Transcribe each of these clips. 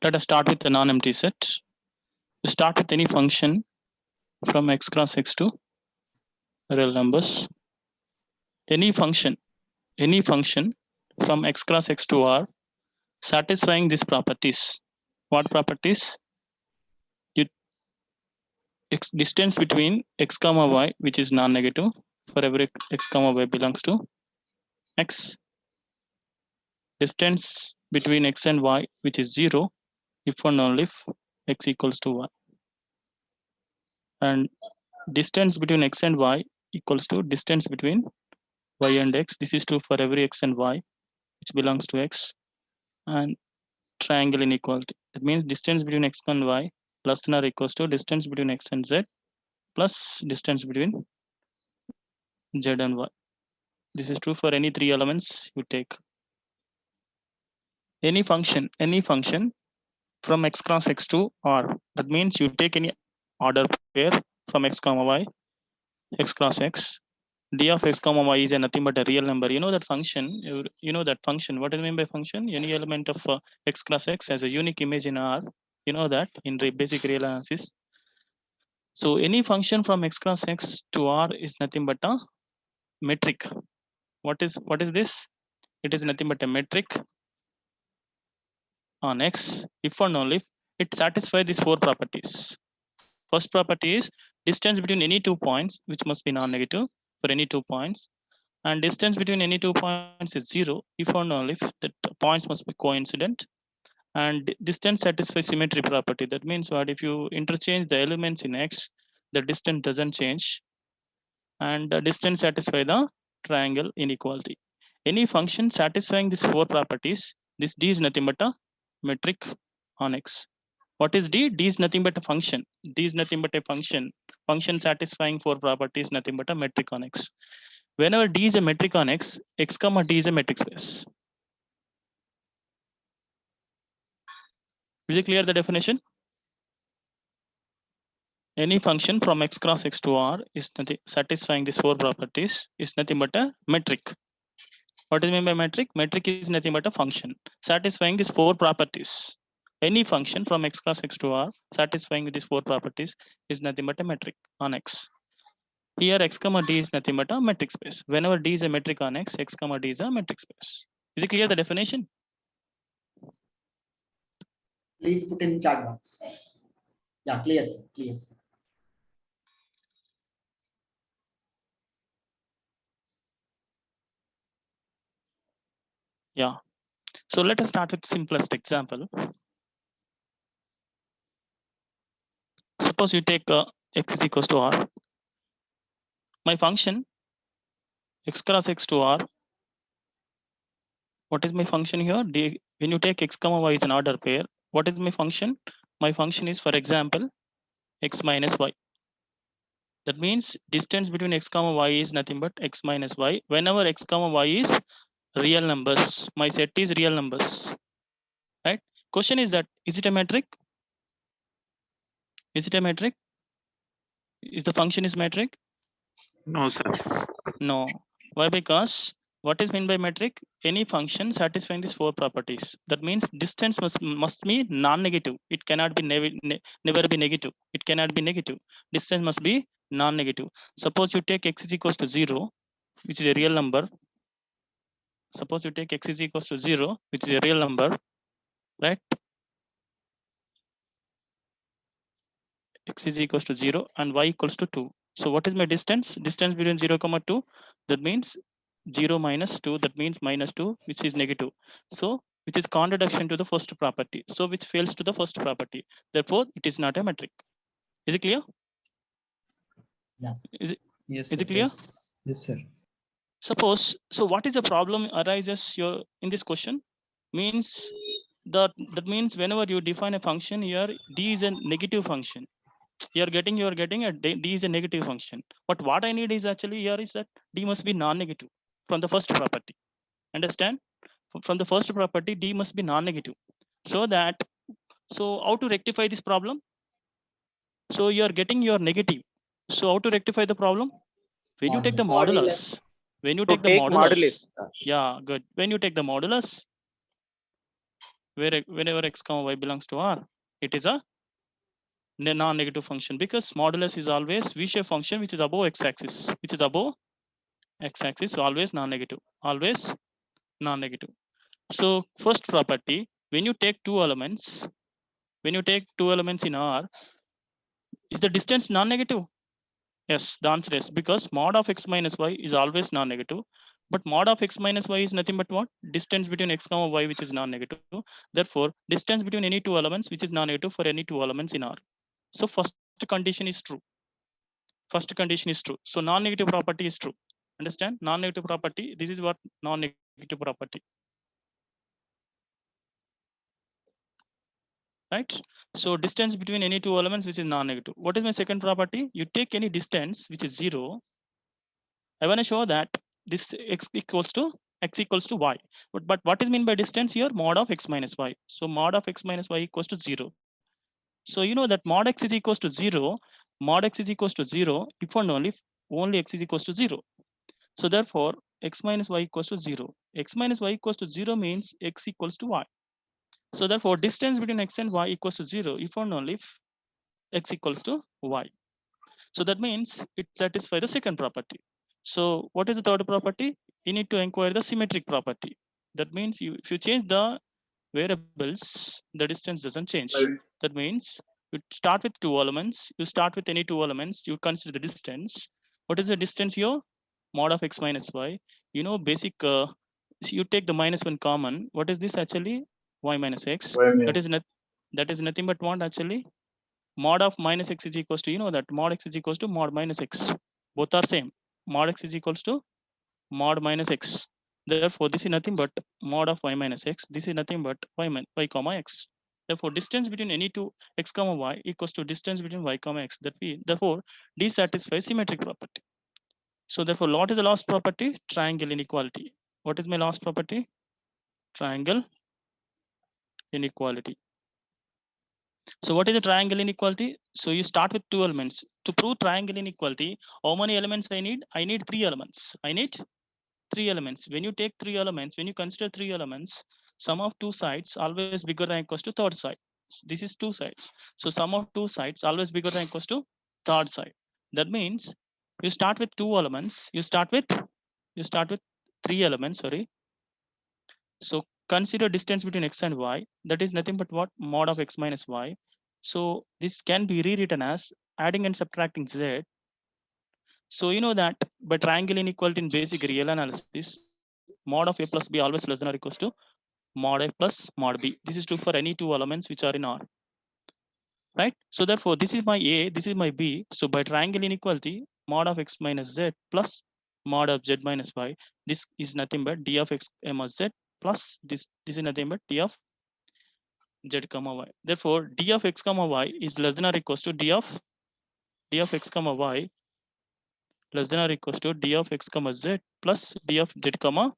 Let us start with the non-empty set. We start with any function from x cross x to real numbers. Any function from x cross x to R satisfying these properties. What properties? Distance between x comma y, which is non-negative for every x comma y belongs to x. Distance between x and y, which is 0, if and only if x equals to y. And distance between x and y equals to distance between y and x. This is true for every x and y, which belongs to x. And triangle inequality. That means distance between x and y less than or equals to distance between x and z plus distance between z and y. This is true for any three elements you take. Any function from x cross x to R. That means you take any order pair from x comma y, x cross x. D of x comma y is nothing but a real number. You know that function. You know that function. What do you mean by function? Any element of x cross x has a unique image in R. You know that in basic real analysis. So any function from x cross x to R is nothing but a metric. What is this? It is nothing but a metric on x if and only if it satisfies these four properties. First property is distance between any 2 points, which must be non-negative for any 2 points, and distance between any 2 points is 0 if and only if the points must be coincident, and distance satisfies symmetry property. That means what? If you interchange the elements in x, the distance doesn't change, and the distance satisfies the triangle inequality. Any function satisfying these four properties, this d is nothing but a metric on x. What is d? D is nothing but a function. D is nothing but a function. Function satisfying four properties, nothing but a metric on x. Whenever d is a metric on x, x comma d is a metric space. Is it clear the definition? Any function from x cross x to R is nothing satisfying these four properties is nothing but a metric. What is meant by metric? Metric is nothing but a function satisfying these four properties. Any function from x cross x to R satisfying these four properties is nothing but a metric on x. Here x comma d is nothing but a metric space. Whenever d is a metric on x, x comma d is a metric space. Is it clear the definition? Please put in chat box. Yeah, clear, sir. Clear, sir. Yeah. So let us start with simplest example. Suppose you take x is equals to R. My function x cross x to R. What is my function here? When you take x comma y is an order pair, what is my function? My function is, for example, x minus y. That means distance between x comma y is nothing but x minus y. Whenever x comma y is real numbers, my set is real numbers. Right? Question is that, is it a metric? Is it a metric? Is the function is metric? No, sir. No. Why? Because what is meant by metric? Any function satisfying these four properties. That means distance must be non-negative. It cannot be never be negative. It cannot be negative. Distance must be non-negative. Suppose you take x is equals to 0, which is a real number. Suppose you take x is equals to 0, which is a real number, right? X is equals to 0 and y equals to 2. So what is my distance? Distance between 0, 2. That means 0 minus 2. That means minus 2, which is negative. So which is contradiction to the first property. So which fails to the first property. Therefore, it is not a metric. Is it clear? Yes. Is Yes, it clear? Yes, sir. Suppose, so what is the problem arises here in this question? Means that means whenever you define a function here, d is a negative function. You are getting a d is a negative function. But what I need is actually here is that d must be non-negative from the first property. Understand? From the first property, d must be non-negative. So how to rectify this problem? So you are getting your negative. So how to rectify the problem? When you take the modulus. When you take the modulus. Yeah, good. When you take the modulus, where whenever x comma y belongs to R, it is a non-negative function because modulus is always v-shaped function which is above x-axis, so always non-negative, So first property, when you take two elements in R, is the distance non-negative? Yes, the answer is because mod of x minus y is always non-negative. But mod of x minus y is nothing but what? Distance between x comma y, which is non-negative. Therefore, distance between any two elements, which is non-negative for any two elements in R. So first condition is true. So non-negative property is true. Understand? Non-negative property. This is what non-negative property. Right? So distance between any two elements which is non-negative. What is my second property? You take any distance which is 0. I want to show that this x equals to y. But what is mean by distance here? Mod of x minus y. So mod of x minus y equals to 0. So you know that mod x is equals to 0. Mod x is equals to 0 if and only if only x is equals to 0. So therefore, x minus y equals to 0. X minus y equals to 0 means x equals to y. So therefore, distance between x and y equals to 0 if and only if x equals to y. So that means it satisfies the second property. So what is the third property? You need to inquire the symmetric property. That means if you change the variables, the distance doesn't change. That means you start with two elements. You start with any two elements. You consider the distance. What is the distance here? Mod of x minus y. You know, basic. You take the minus one common. What is this actually? Y minus x. That is not. That is nothing but what actually? Mod of minus x is equals to, you know that mod x is equals to mod minus x. Both are same. Mod x is equals to mod minus x. Therefore, this is nothing but mod of y minus x. This is nothing but y comma x. Therefore, distance between any two x comma y equals to distance between y comma x. Therefore, D satisfies symmetric property. So therefore, what is the last property? Triangle inequality. What is my last property? Triangle inequality. So what is the triangle inequality? So you start with two elements. To prove triangle inequality, how many elements I need? I need three elements. When you take three elements, when you consider three elements, sum of two sides always bigger than equals to third side. This is two sides. So sum of two sides always bigger than equals to third side. That means you start with two elements. You start with three elements. Sorry. So consider distance between x and y. That is nothing but what? Mod of x minus y. So this can be rewritten as adding and subtracting z. So you know that by triangle inequality in basic real analysis, mod of a plus b always less than or equals to mod a plus mod b. This is true for any two elements which are in R. Right? So therefore, this is my a, this is my b. So by triangle inequality, mod of x minus z plus mod of z minus y, this is nothing but d of x minus z plus this is nothing but d of z comma y. Therefore, d of x comma y is less than or equals to d of x comma y less than or equals to d of x comma z plus d of z comma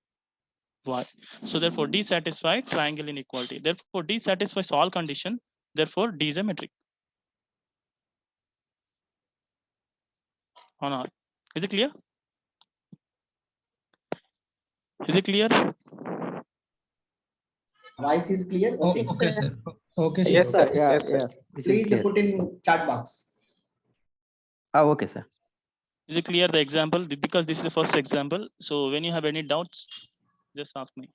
y. So therefore, D satisfies triangle inequality. Therefore, D satisfies all condition. Therefore, D is a metric on R. Is it clear? Is it clear? Voice is clear? Okay. Okay, sir. Okay, sir. Yes, sir. Yeah, Yes, sir. yeah. This is Please clear. put in chat box. Okay, sir. Is it clear the example? Because this is the first example. So when you have any doubts, just ask me.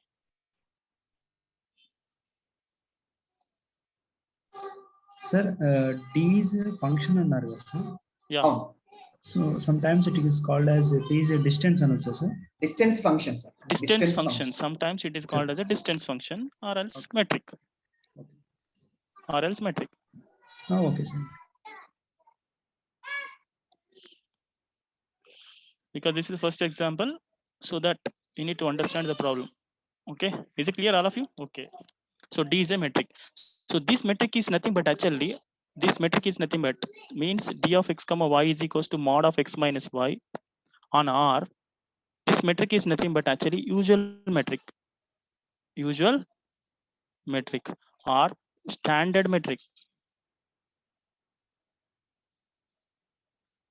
Sir, D is a function అన్నారు కదా sir. Yeah. Oh, So sometimes it is called as D is a distance అనొచ్చా sir. distance function, sir. Distance function. Sometimes it is called as a distance function or else metric. Or else metric. Oh, okay, sir. Because this is the first example, so that you need to understand the problem. Okay. Is it clear, all of you? Okay. So D is a metric. So this metric is nothing but actually, this metric is nothing but means d of x comma y is equals to mod of x minus y on R. This metric is nothing but actually usual metric or standard metric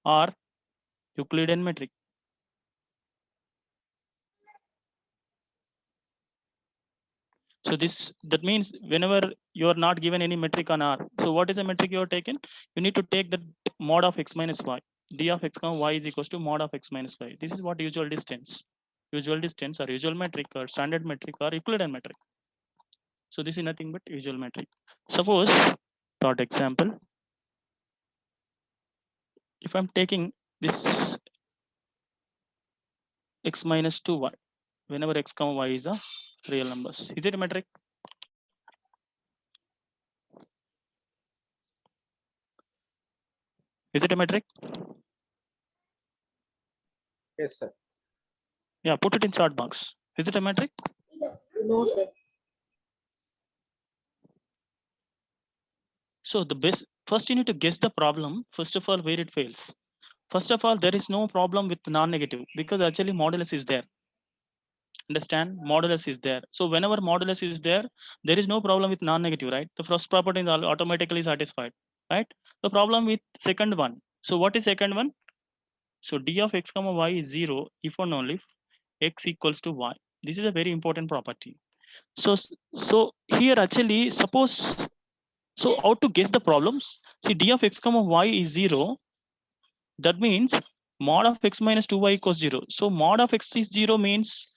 or Euclidean metric. So that means whenever you are not given any metric on R, so what is the metric you are taken? You need to take the mod of x minus y. D of x comma y is equals to mod of x minus y. This is what usual distance or usual metric or standard metric or equivalent metric. So this is nothing but usual metric. Suppose third example, if I'm taking this x minus 2y, whenever x comma y is a real numbers, is it a metric? Is it a metric? Yes, sir. Yeah, put it in chart box. Is it a metric? No, sir. So the best, first you need to guess the problem, first of all, where it fails. First of all, there is no problem with non-negative because actually modulus is there. Understand? Modulus is there. So whenever modulus is there is no problem with non-negative, right? The first property is automatically satisfied, right? The problem with second one. So what is second one? So d of x comma y is 0 if and only if x equals to y. This is a very important property. So here actually suppose, so how to guess the problems? See, d of x comma y is 0. That means mod of x minus 2y equals 0. So mod of x is 0 means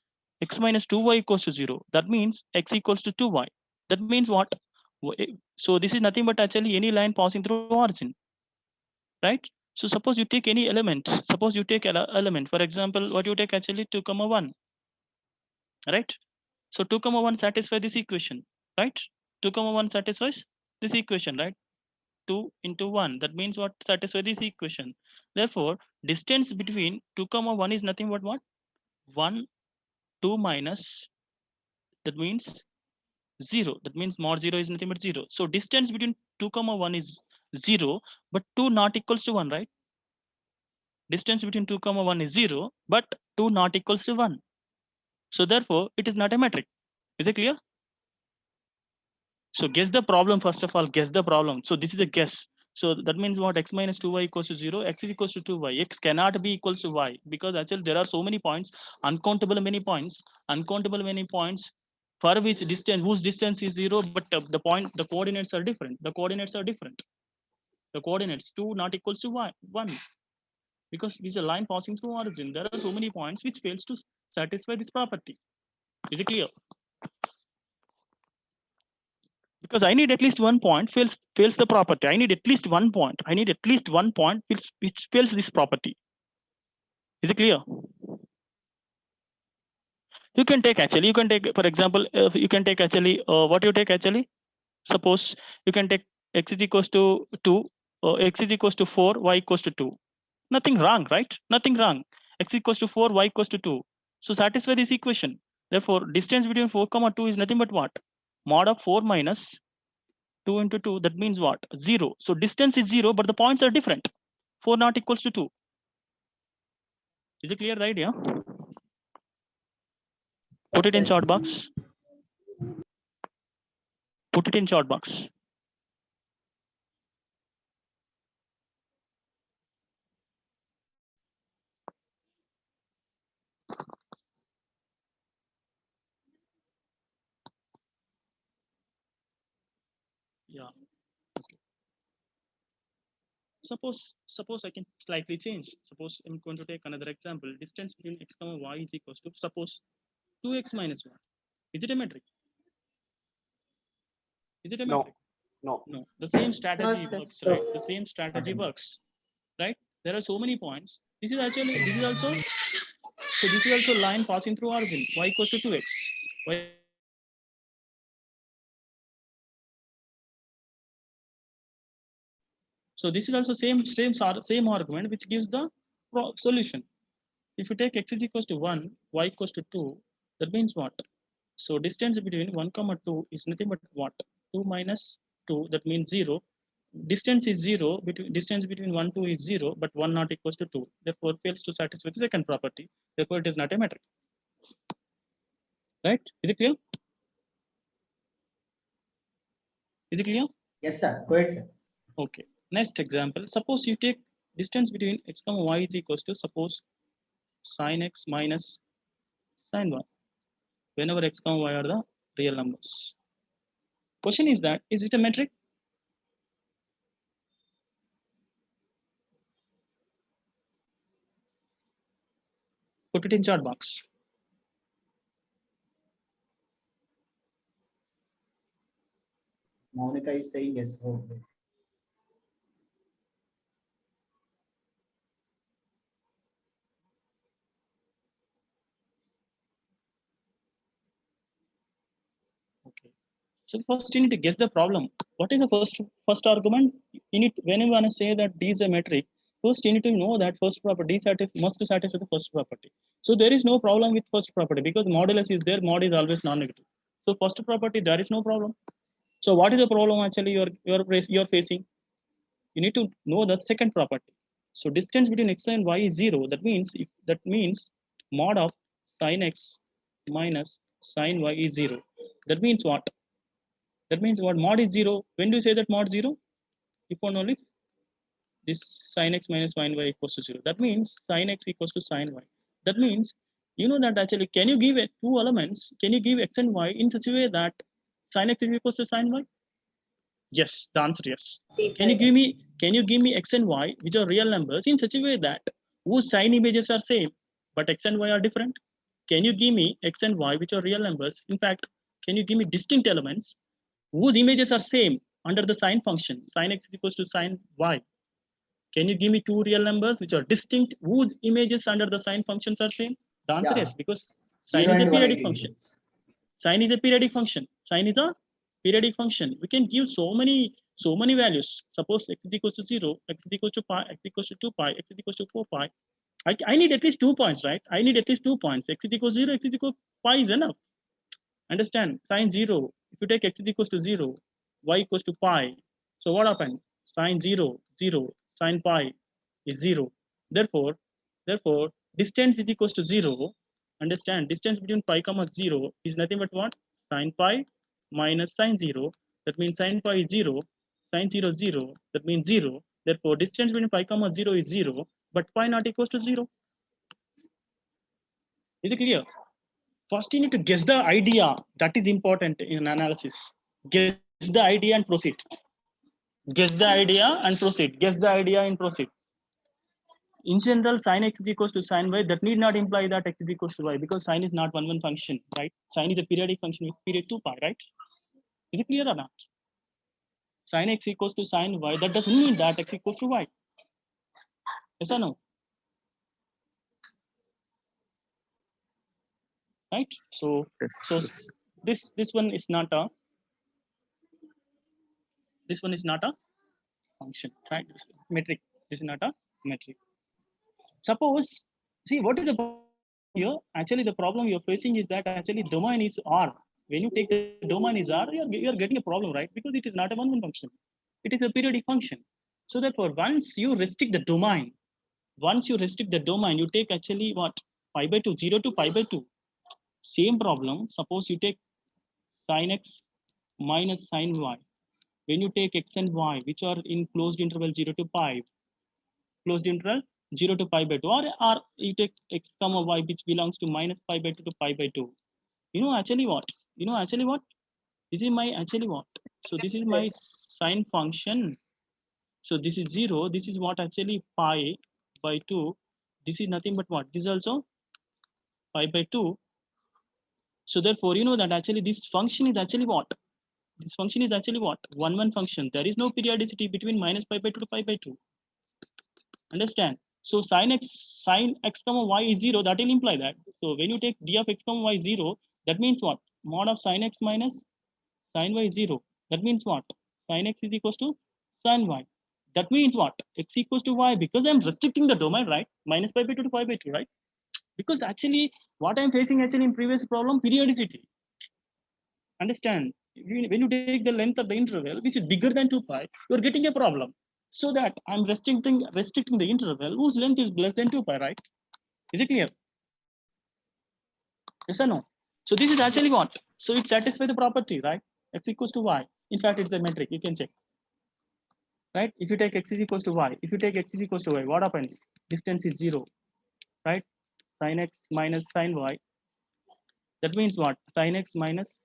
x minus 2y equals to 0. That means x equals to 2y. That means what? So this is nothing but actually any line passing through origin, right? So suppose you take any element. Suppose you take element. For example, what you take actually 2 comma 1, right? So 2 comma 1 satisfy this equation, right? 2 comma 1 satisfies this equation, right? 2 into 1. That means what? Satisfy this equation. Therefore, distance between 2 comma 1 is nothing but what? 1, 2 minus, that means 0. That means mod 0 is nothing but 0. So distance between 2 comma 1 is 0, but 2 not equals to 1, right? Distance between 2 comma 1 is 0, but 2 not equals to 1. So therefore, it is not a metric. Is it clear? So guess the problem, first of all, guess the problem. So this is a guess. So that means what? X minus 2y equals to 0, x is equals to 2y. X cannot be equals to y because actually there are so many points, uncountable many points for which distance, whose distance is 0, but the coordinates are different. The coordinates are different. The coordinates 2 not equals to y, 1. Because this is a line passing through origin. There are so many points which fails to satisfy this property. Is it clear? Because I need at least 1 point fails the property. I need at least 1 point. I need at least 1 point which fails this property. Is it clear? You can take for example, you can take actually what you take actually. Suppose you can take x is equals to 2, x is equals to 4, y equals to 2. Nothing wrong, right? Nothing wrong. X equals to 4, y equals to 2. So satisfy this equation. Therefore, distance between 4 comma 2 is nothing but what? Mod of 4 minus 2 into 2, that means what? 0. So distance is 0, but the points are different. 4 not equals to 2. Is it clear the idea? Put it in chart box. Put it in chart box. Yeah. Okay. Suppose I can slightly change. Suppose I'm going to take another example. Distance between x comma y is equals to, suppose, 2x minus 1. Is it a metric? Is it a metric? No. No. The same strategy sir. works, right? The same strategy works, right? There are so many points. This is also so this is also line passing through origin. Y equals to 2x. Y So this is also same argument which gives the solution. If you take x is equals to 1, y equals to 2, that means what? So distance between 1 comma 2 is nothing but what? 2 minus 2, that means 0. Distance is 0, distance between 1 2 is 0, but 1 not equals to 2. Therefore fails to satisfy the second property. Therefore it is not a metric. Right? Is it clear? Is it clear? Yes, sir. Go ahead, sir. Okay. Next example. Suppose you take distance between x comma y is equals to, suppose, sine x minus sine y. Whenever x comma y are the real numbers. Question is that, is it a metric? Put it in chat box. Monica is saying yes. Oh, okay. Okay. So first you need to guess the problem. What is the first argument? You need, when you want to say that D is a metric, first you need to know that first property must satisfy the first property. So there is no problem with first property because modulus is there, mod is always non-negative. So first property, there is no problem. So what is the problem actually you're facing? You need to know the second property. So distance between x and y is 0. That means mod of sin x minus sin y is 0. That means what? That means what? Mod is 0. When do you say that mod 0? If and only this sin x minus sin y equals to 0. That means sin x equals to sin y. That means you know that actually, can you give it two elements? Can you give x and y in such a way that sin x is equals to sin y? Yes, the answer is yes. Can you give me x and y which are real numbers in such a way that whose sign images are same but x and y are different? Can you give me x and y which are real numbers? In fact, can you give me distinct elements whose images are same under the sign function? Sin x is equals to sin y. Can you give me two real numbers which are distinct whose images under the sign functions are same? The answer Yeah. is because sin 0 is a and periodic 180 function. degrees. Sine is a periodic function. Sine is a periodic function. We can give so many values. Suppose x is equals to 0, x is equals to pi, x is equals to 2 pi, x is equals to 4 pi. I need at least 2 points, right? I need at least 2 points. X is equals to 0, x is equals to pi is enough. Understand? Sine 0. If you take x is equals to 0, y equals to pi. So what happened? Sine 0, 0, sine pi is 0. Therefore, distance is equals to 0. Understand? Distance between pi comma 0 is nothing but what? Sine pi minus sine 0. That means sine pi is 0. Sine 0, 0. That means 0. Therefore, distance between pi comma 0 is 0. But pi not equals to 0. Is it clear? First, you need to guess the idea. That is important in analysis. Guess the idea and proceed. Guess the idea and proceed. Guess the idea and proceed. In general, sin x is equals to sin y. That need not imply that x is equals to y because sin is not one function, right? Sin is a periodic function with period 2 pi, right? Is it clear or not? Sin x equals to sin y. That doesn't mean that x equals to y. Yes or no? Right? So this one is not a function, right? This metric. This is not a metric. Suppose, see what is the problem here? Actually, the problem you're facing is that actually domain is R. When you take the domain is R, you're getting a problem, right? Because it is not a one function. It is a periodic function. So therefore, once you restrict the domain, you take actually what? Pi by 2, 0 to pi by 2. Same problem. Suppose you take sin x minus sin y. When you take x and y, which are in closed interval 0 to pi, closed interval 0 to pi by 2, or you take x comma y which belongs to minus pi by 2 to pi by 2. You know actually what? This is my actually what? So this is my sine function. So this is 0. This is what actually pi by 2. This is nothing but what? This is also pi by 2. So therefore, you know that actually this function is actually what? This function is actually what? One function. There is no periodicity between minus pi by 2 to pi by 2. Understand? So sin x comma y is 0. That will imply that. So when you take d of x comma y 0, that means what? Mod of sin x minus sin y is 0. That means what? Sin x is equals to sin y. That means what? X equals to y because I'm restricting the domain, right? Minus pi by 2 to pi by 2, right? Because actually what I'm facing actually in previous problem, periodicity. Understand? When you take the length of the interval, which is bigger than 2 pi, you're getting a problem. So that I'm restricting the interval whose length is less than 2 pi, right? Is it clear? Yes or no? So this is actually what? So it satisfies the property, right? X equals to y. In fact, it's a metric. You can check. Right? If you take x is equals to y, what happens? Distance is 0, right? Sin x minus sin y. That means what? Sin x minus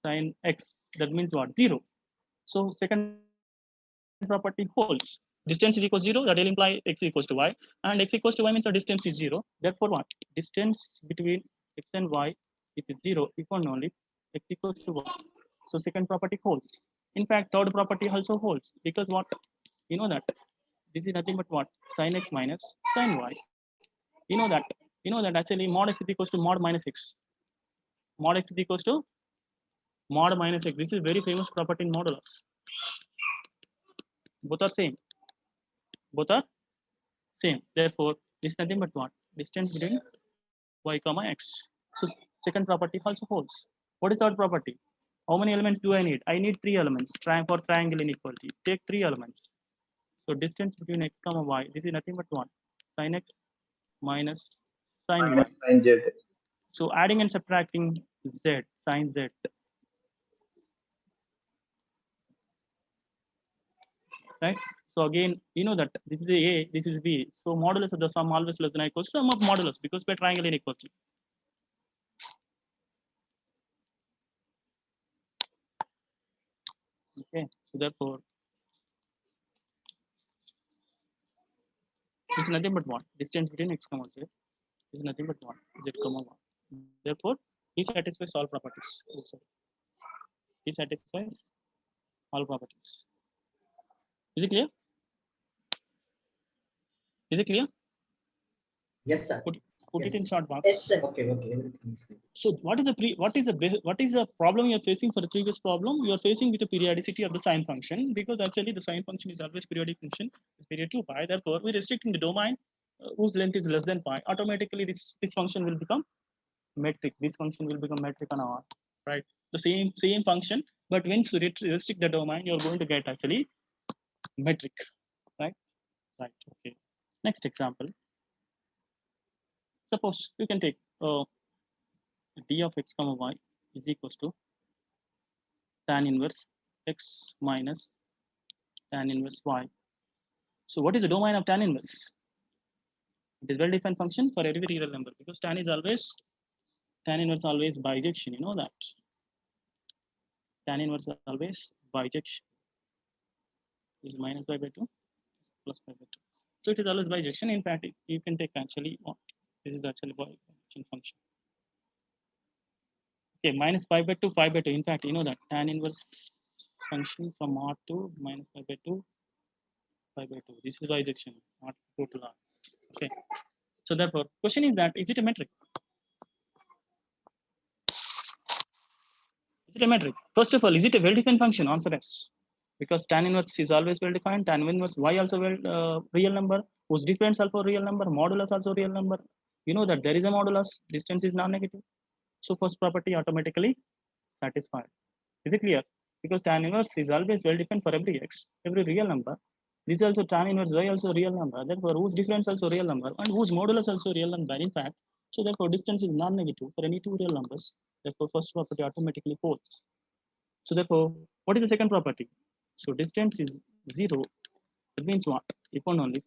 Sin x, that means what? 0. So second property holds. Distance is equal to 0, that will imply x equals to y, and x equals to y means the distance is 0. Therefore what? Distance between x and y, if it's 0, if and only x equals to y. So second property holds. In fact, third property also holds, because what? You know that this is nothing but what? Sin x minus sin y. You know that. You know that actually mod x is equals to mod minus x. Mod x is equals to mod minus x. This is very famous property in modulus. Both are same. Both are same. Therefore, this is nothing but what? Distance between y comma x. So second property also holds. What is third property? How many elements do I need? I need 3 elements. For triangle inequality, take 3 elements. So distance between x comma y. This is nothing but what? Sin x minus sin y. Sin z. So adding and subtracting z, sin z. Right? So again, you know that this is A, this is B. So modulus of the sum always less than or equals to sum of modulus, because we're triangle inequality. Okay, so therefore, this is nothing but what? Distance between x comma z is nothing but what? Z comma 1. Therefore, he satisfies all properties. Oh, sorry. He satisfies all properties. Is it clear? Is it clear? Yes, sir. Put Yes. it in short box. Yes, sir. Okay, everything is clear. So what is the problem you're facing for the previous problem? You are facing with the periodicity of the sine function, because actually the sine function is always periodic function, period 2 pi. Therefore, we're restricting the domain whose length is less than pi. Automatically, this function will become metric. This function will become metric on R, right? The same function, but when you restrict the domain, you're going to get actually metric, right? Right. Okay. Next example. Suppose you can take d of x comma y is equals to tan inverse x minus tan inverse y. So what is the domain of tan inverse? It is well-defined function for every real number, because tan inverse always bijection. You know that tan inverse always bijection is minus pi by 2 plus pi by 2. So it is always bijection. In fact, you can take actually this is actually bijection function. Okay, minus pi by 2, pi by 2. In fact, you know that tan inverse function from R to minus pi by 2, pi by 2. This is bijection, not total R. Okay. So therefore, question is that, is it a metric? Is it a metric? First of all, is it a well-defined function? Answer yes. Because tan inverse is always well-defined. Tan inverse y also real number. Whose difference also real number. Modulus also real number. You know that there is a modulus. Distance is non-negative. So first property automatically satisfied. Is it clear? Because tan inverse is always well-defined for every x, every real number. This is also tan inverse y also real number. Therefore, whose difference also real number, and whose modulus also real number. In fact, so therefore distance is non-negative for any two real numbers. Therefore, first property automatically holds. So therefore, what is the second property? So distance is 0. That means what? If and only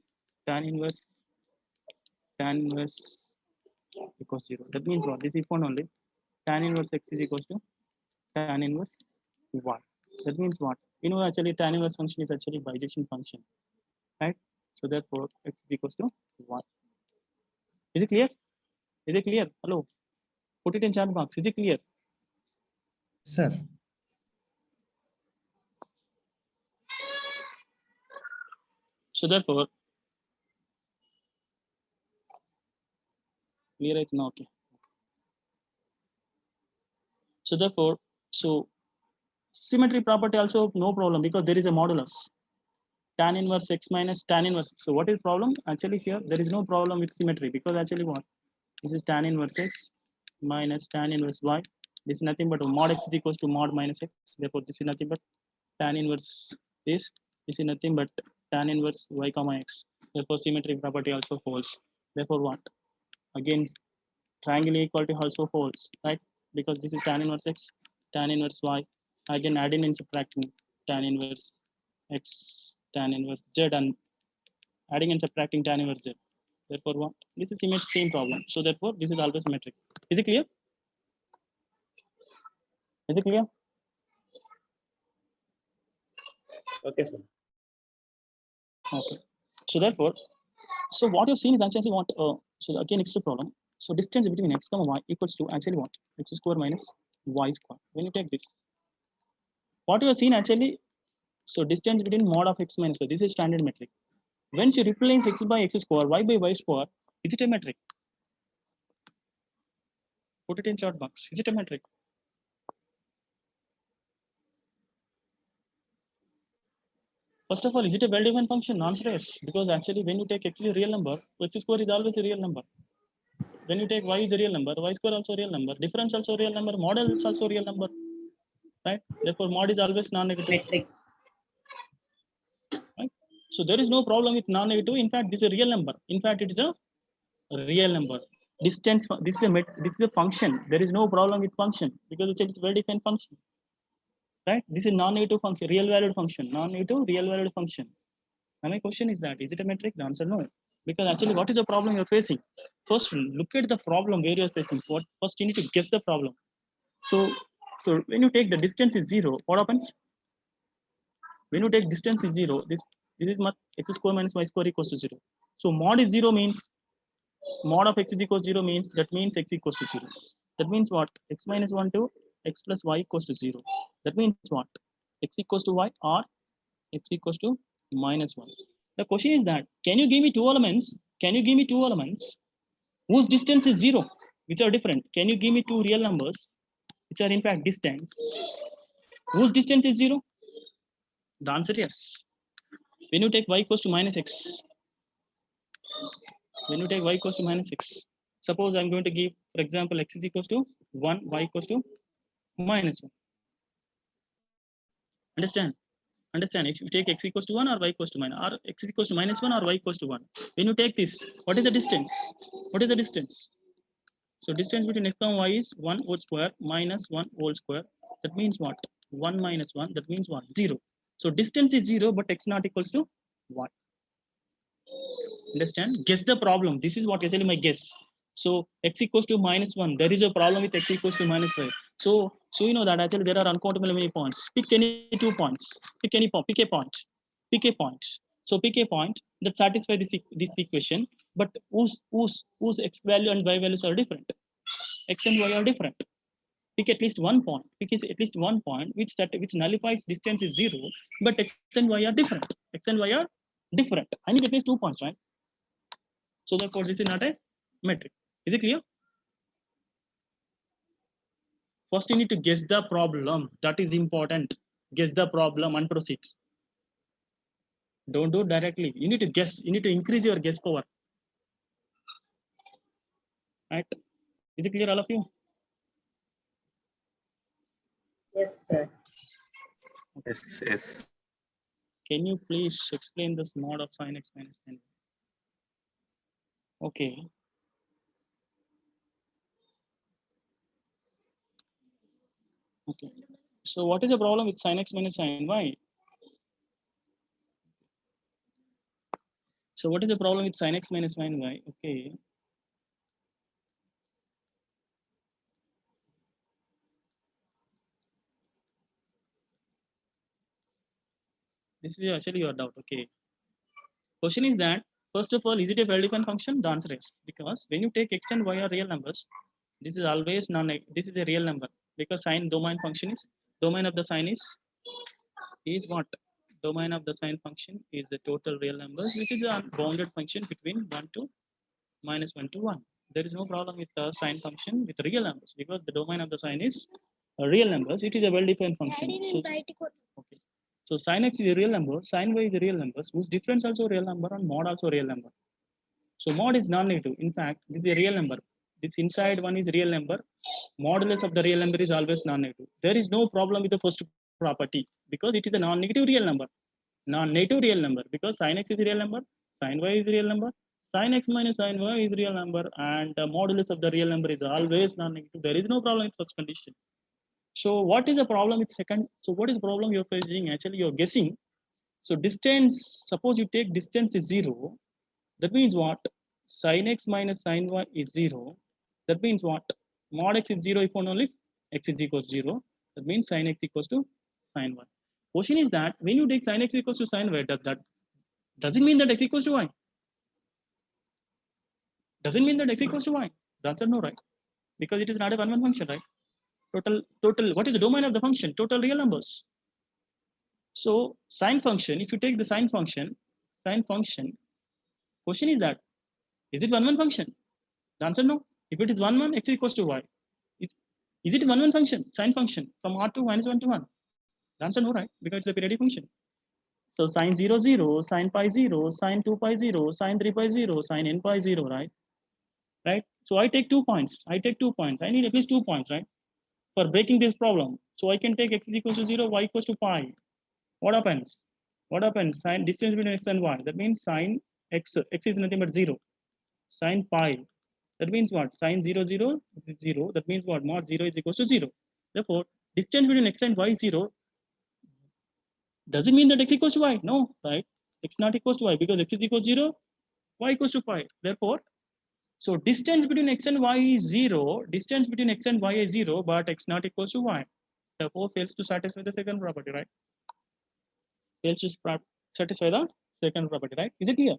tan inverse equals 0. That means what? This if and only tan inverse x is equals to tan inverse y. That means what? You know, actually tan inverse function is actually bijection function, right? So therefore, x is equals to y. Is it clear? Is it clear? Hello. Put it in chat box. Is it clear? Sir, So therefore, clear it now. Okay. So therefore, so symmetry property also no problem, because there is a modulus. Tan inverse x minus tan inverse. So what is problem? Actually here there is no problem with symmetry, because actually what? This is tan inverse x minus tan inverse y. This is nothing but mod x is equals to mod minus x. Therefore, this is nothing but tan inverse this. This is nothing but tan inverse y comma x. Therefore, symmetry property also holds. Therefore, what? Again, triangle inequality also holds, right? Because this is tan inverse x, tan inverse y. Again, adding and subtracting tan inverse x, tan inverse z, and adding and subtracting tan inverse z. Therefore, what? This is same problem. So therefore, this is always symmetric. Is it clear? Is it clear? Okay, sir. Okay. So therefore, so what you've seen is actually what, so again, next problem. So distance between x comma y equals to actually what? X square minus y square. When you take this, what you have seen actually, so distance between mod of x minus y, this is standard metric. Once you replace x by x square, y by y square, is it a metric? Put it in chat box. Is it a metric? First of all, is it a well-defined function? Answer yes, because actually when you take x is a real number, x square is always a real number. When you take y is a real number, y square also a real number, difference also a real number, model is also a real number, right? Therefore, mod is always non-negative. Metric. Right? So there is no problem with non-negative. In fact, this is a real number. In fact, it is a real number. Distance, this is a function. There is no problem with function because it's a well-defined function. Right? This is non-negative function, real valued function, non-negative real valued function. Now my question is that, is it a metric? The answer no. Because actually, what is the problem you're facing? First, look at the problem where you're facing. First, you need to guess the problem. So when you take the distance is 0, what happens? When you take distance is 0, this is x square minus y square equals to 0. So mod is 0 means, mod of x is equals to 0 means, that means x equals to 0. That means what? X minus 1 to x plus y equals to 0. That means what? X equals to y or x equals to minus 1. The question is that, can you give me two elements? Can you give me two elements whose distance is 0, which are different? Can you give me two real numbers which are in fact distance, whose distance is 0? The answer is yes. When you take y equals to minus x, when you take y equals to minus x, suppose I'm going to give, for example, x is equals to 1, y equals to minus 1. Understand? Understand? If you take x equals to 1 or y equals to minus, or x is equals to minus 1 or y equals to 1. When you take this, what is the distance? What is the distance? So distance between x and y is 1 whole square minus 1 whole square. That means what? 1 minus 1, that means what? 0. So distance is 0, but x not equals to y. Understand? Guess the problem. This is what actually my guess. So x equals to minus 1. There is a problem with x equals to minus 5. So you know that actually there are uncountable many points. Pick any 2 points. Pick any point. Pick a point. Pick a point. So pick a point that satisfies this equation, but whose x value and y values are different. X and y are different. Pick at least one point. Pick at least one point which nullifies distance is 0, but x and y are different. X and y are different. I need at least 2 points, right? So therefore, this is not a metric. Is it clear? First, you need to guess the problem. That is important. Guess the problem and proceed. Don't do it directly. You need to guess. You need to increase your guess power. Right? Is it clear, all of you? Yes, sir. Yes, yes. Can you please explain this mod of sin x minus sin? Okay. Okay. So what is the problem with sin x minus sin y? So what is the problem with sin x minus sin y? Okay. This is actually your doubt. Okay. Question is that, first of all, is it a well-defined function? The answer is, because when you take x and y are real numbers, this is always this is a real number, because sine domain function is, domain of the sine is what? Domain of the sine function is the total real numbers, which is a bounded function between 1 to minus 1 to 1. There is no problem with the sine function with real numbers, because the domain of the sine is real numbers. It is a well-defined function. So, okay. So sin x is a real number, sin y is a real number, whose difference also a real number and mod also a real number. So mod is non-negative. In fact, this is a real number. This inside one is real number. Modulus of the real number is always non-negative. There is no problem with the first property because it is a non-negative real number. Non-negative real number, because sin x is a real number, sin y is a real number, sin x minus sin y is a real number, and the modulus of the real number is always non-negative. There is no problem with first condition. So what is the problem with second? So what is the problem you're facing? Actually, you're guessing. So distance, suppose you take distance is 0. That means what? Sin x minus sin y is 0. That means what? Mod x is 0 if and only x is equals to 0. That means sin x equals to sin y. Question is that when you take sin x equals to sin y, that doesn't mean that x equals to y. Doesn't mean that x equals to y. The answer no, right? Because it is not a one function, right? Total. What is the domain of the function? Total real numbers. So sine function, if you take the sine function, question is that, is it one function? The answer no. If it is 1, x equals to y. Is it one function, sine function from r to -1 to 1? The answer no, right? Because it's a periodic function. So sine 0, 0, sine pi 0, sine 2 pi 0, sine 3 pi 0, sine n pi 0, right? Right? So I take 2 points. I need at least 2 points, right? For breaking this problem. So I can take x is equals to 0, y equals to pi. What happens? Sine distance between x and y. That means sine x is nothing but 0. Sine pi. That means what? Sine 0, 0 is 0. That means what? Mod 0 is equals to 0. Therefore, distance between x and y is 0. Does it mean that x equals to y? No, right? X not equals to y because x is equals to 0, y equals to pi. Therefore, so distance between x and y is 0. Distance between x and y is 0, but x not equals to y. Therefore, fails to satisfy the second property, right? Fails to satisfy the second property, right? Is it clear?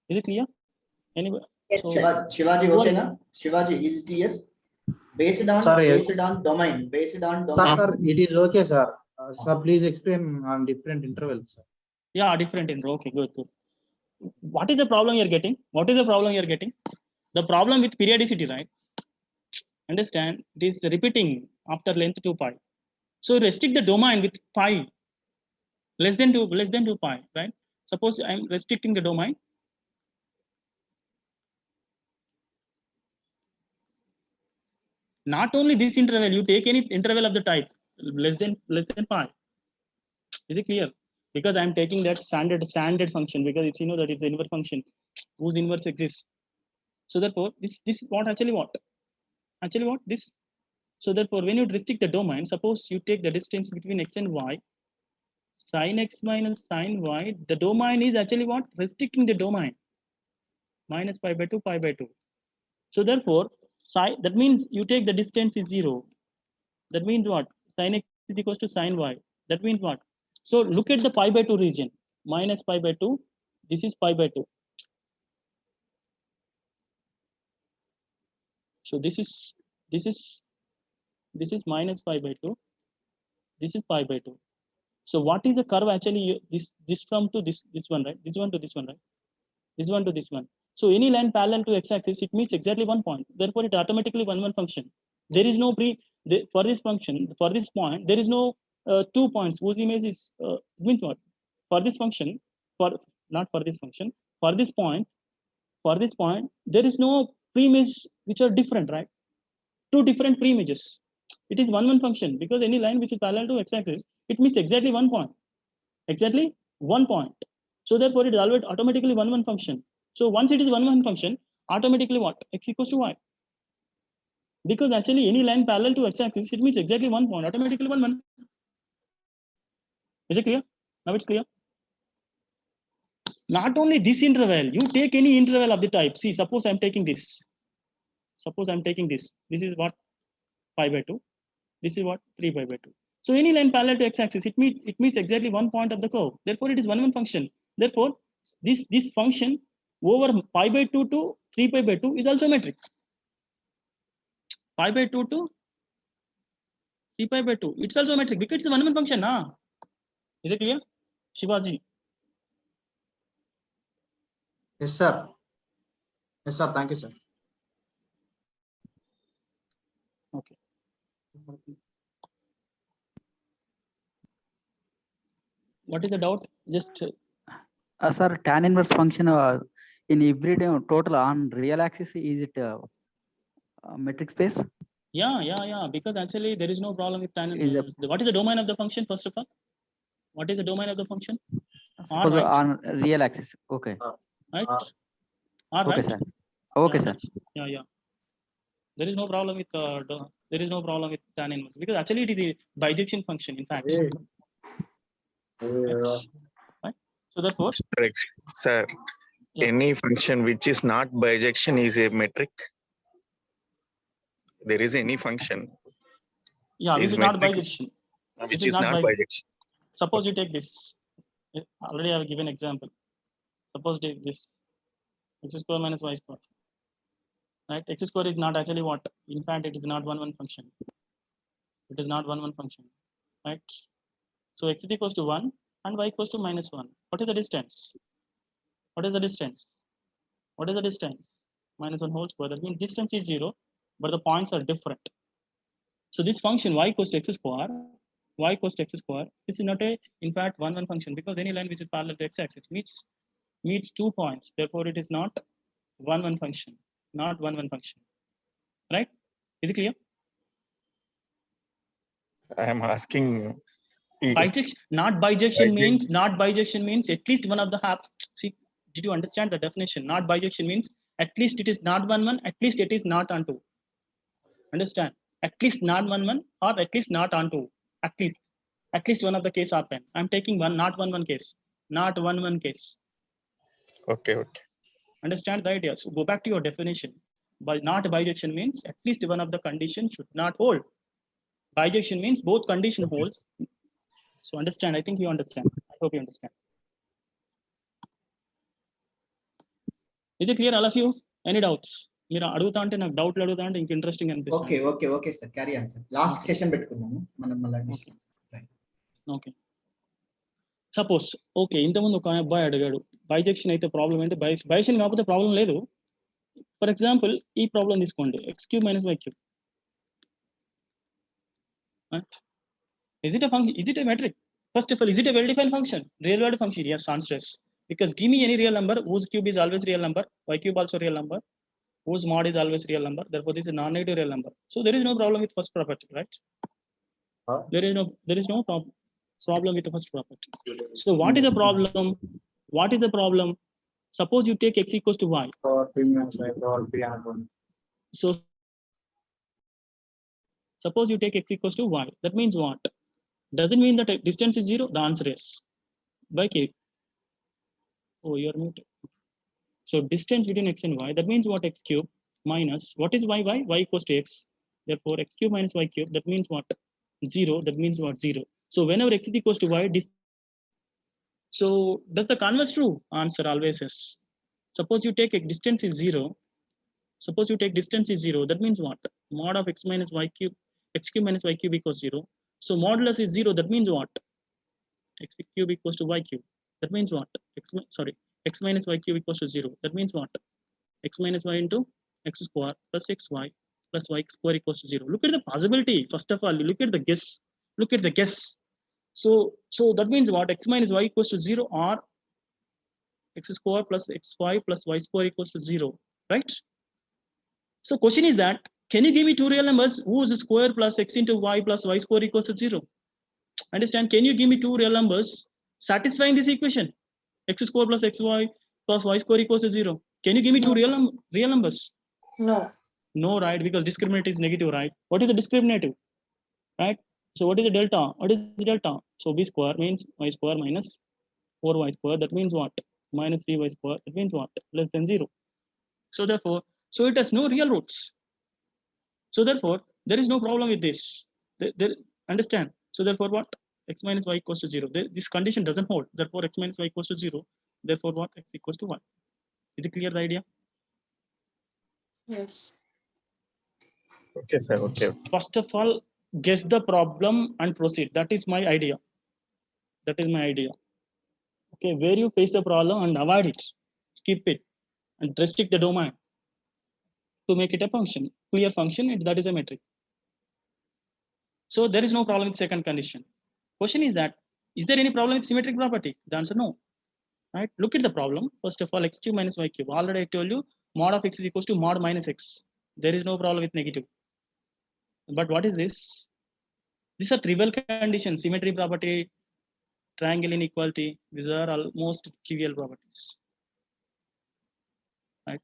Is it clear? Anyway, Yes, so sir. Shivaji, okay na? Shivaji, is it clear? Based on domain. Sir, it is okay, sir. Sir, please explain on different intervals, sir. yeah, different interval. Okay, good. What is the problem you're getting? The problem with periodicity, right? Understand, it is repeating after length 2 pi. So restrict the domain with pi less than 2 pi, right? Suppose I'm restricting the domain. Not only this interval, you take any interval of the type less than pi. Is it clear? Because I'm taking that standard function because it's that it's an inverse function whose inverse exists. So therefore, this is what this. So therefore, when you restrict the domain, suppose you take the distance between x and y, sin x minus sin y, the domain is actually what? Restricting the domain. Minus pi by 2, pi by 2. So therefore, that means you take the distance is 0. That means what? Sin x is equals to sin y. That means what? So look at the pi by 2 region. Minus pi by 2. This is pi by 2. So this is minus pi by 2. This is pi by 2. So what is the curve actually? This from to this one, right? This one to this one, right? This one to this one. So any line parallel to x-axis, it meets exactly 1 point. Therefore, it automatically 1 function. There is no for this function, for this point, there is no 2 points whose image is means what? For this function, not for this function, for this point, there is no preimage which are different, right? 2 different preimages. It is 1 function because any line which is parallel to x-axis, it meets exactly 1 point. Exactly 1 point. So therefore, it is always automatically 1 function. So once it is 1 function, automatically what? X equals to y. Because actually any line parallel to x-axis, it means exactly 1 point, automatically 1. Is it clear? Now it's clear. Not only this interval, you take any interval of the type. See, suppose I'm taking this. This is what? Pi by 2. This is what? 3 pi by 2. So any line parallel to x-axis, it meets exactly 1 point of the curve. Therefore, it is 1 function. Therefore, this function over pi by 2 to 3 pi by 2 is also metric. Pi by 2 to 3 pi by 2. It's also metric because it's a 1 function. Is it clear? Shivaji. Yes, sir. Yes, sir. Thank you, sir. Okay. What is the doubt? Just Sir, tan inverse function in everyday total on real axis, is it metric space? Yeah. Because actually there is no problem with tan inverse. What is the domain of the function? First of all, what is the domain of the function? Suppose right? on real axis. Okay. Right. Okay, right? sir. Okay, sir. Yeah. There is no problem with tan inverse because actually it is a bijection function. In fact. Right? So therefore, Sir, any function which is not bijection is a metric. There is any function. Yeah, which is not bijection. which is is not not bijection. Suppose you take this. Already I have given example. Suppose take this x square minus y square. Right? X square is not actually what? In fact, it is not one function. It is not one function. Right? So x is equals to 1 and y equals to minus 1. What is the distance? What is the distance? What is the distance? Minus 1 whole square. That means distance is 0, but the points are different. So this function y equals to x square, y equals to x square, this is not a, in fact, one function, because any line which is parallel to x-axis meets 2 points. Therefore, it is not one function, not one function. Right? Is it clear? I am asking. Bijection, not bijection means at least one of the half. See, did you understand the definition? Not bijection means at least it is not one, at least it is not on 2. Understand? At least not one, or at least not on 2. At least one of the case happen. I'm taking one, not one case, not one case. Okay. Understand the idea? So go back to your definition. But not bijection means at least one of the conditions should not hold. Bijection means both condition holds. So understand, I think you understand. I hope you understand. Is it clear, all of you? Any doubts? మీరు అడుగుతా అంటే నాకు డౌట్లు అడుగుతా అంటే ఇంక interesting అనిపిస్తుంది. Okay sir, carry on sir. Last session పెట్టుకుందాము మనం మళ్ళీ. ఓకే. సపోజ్ ఓకే, ఇంతకుముందు ఒక అబ్బాయి అడిగాడు బైజెక్షన్ అయితే ప్రాబ్లం ఏంటి, బైజెక్షన్ కాకపోతే ప్రాబ్లం లేదు. ఫర్ ఎగ్జాంపుల్ ఈ ప్రాబ్లం తీసుకోండి, x³ - y³. Is it a function? Is it a metric? First of all, is it a well-defined function? Real world function? Yes, answer is. Because give me any real number whose cube is always real number, y³ also real number, whose mod is always real number. Therefore, this is a non-negative real number. So there is no problem with first property, right? There is no problem with the first property. So what is the problem? What is the problem? Suppose you take x equals to y. So suppose you take x equals to y. That means what? Doesn't mean that distance is 0. The answer is by k. Oh, you are muted. So distance between x and y. That means what? x³ minus what is y? Y equals to x. Therefore, x³ minus y³. That means what? 0. That means what? 0. So whenever x is equals to y, so does the converse true? Answer always is. Suppose you take distance is 0. Suppose you take distance is 0. That means what? Mod of x minus y³, x³ minus y³ equals 0. So modulus is 0. That means what? x³ equals to y³. That means what? X minus y³ equals to 0. That means what? X minus y into x square plus xy plus y square equals to 0. Look at the possibility. First of all, look at the guess. Look at the guess. So that means what? X minus y equals to 0, or x square plus xy plus y square equals to 0, right? So question is that, can you give me two real numbers whose square plus x into y plus y square equals to 0? Understand? Can you give me two real numbers satisfying this equation? X square plus xy plus y square equals to 0. Can you give me two real numbers? No, right? Because discriminative is negative, right? What is the discriminative? Right? So what is the delta? What is the delta? So b square means y square minus 4y square. That means what? Minus 3y square. That means what? Less than 0. So therefore, so it has no real roots. So therefore, there is no problem with this. Understand? So therefore, what? X minus y equals to 0. This condition doesn't hold. Therefore, x minus y equals to 0. Therefore, what? X equals to 1. Is it clear, the idea? Yes. Okay, sir. Okay. First of all, guess the problem and proceed. That is my idea. That is my idea. Okay, where you face the problem and avoid it, skip it, and restrict the domain to make it a function, clear function, and that is a metric. So there is no problem with second condition. Question is that, is there any problem with symmetric property? The answer no. Right? Look at the problem. First of all, x³ minus y³. Already I told you, mod of x is equals to mod minus x. There is no problem with negative. But what is this? These are trivial conditions, symmetry property, triangle inequality. These are almost trivial properties. Right?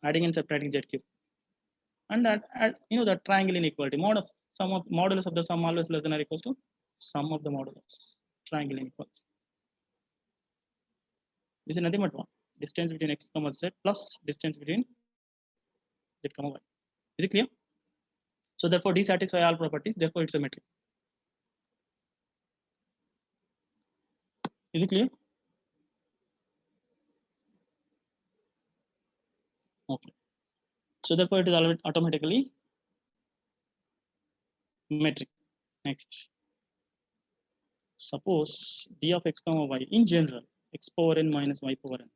Adding and subtracting z³. And that, the triangle inequality, modulus of the sum always less than or equals to sum of the modulus. Triangle inequality. This is nothing but one. Distance between x comma z plus distance between z comma y. Is it clear? So therefore D satisfy all properties, therefore it's a metric. Is it clear? Okay. So therefore it is automatically metric. Next. Suppose D of x comma y in general, x power n minus y power n.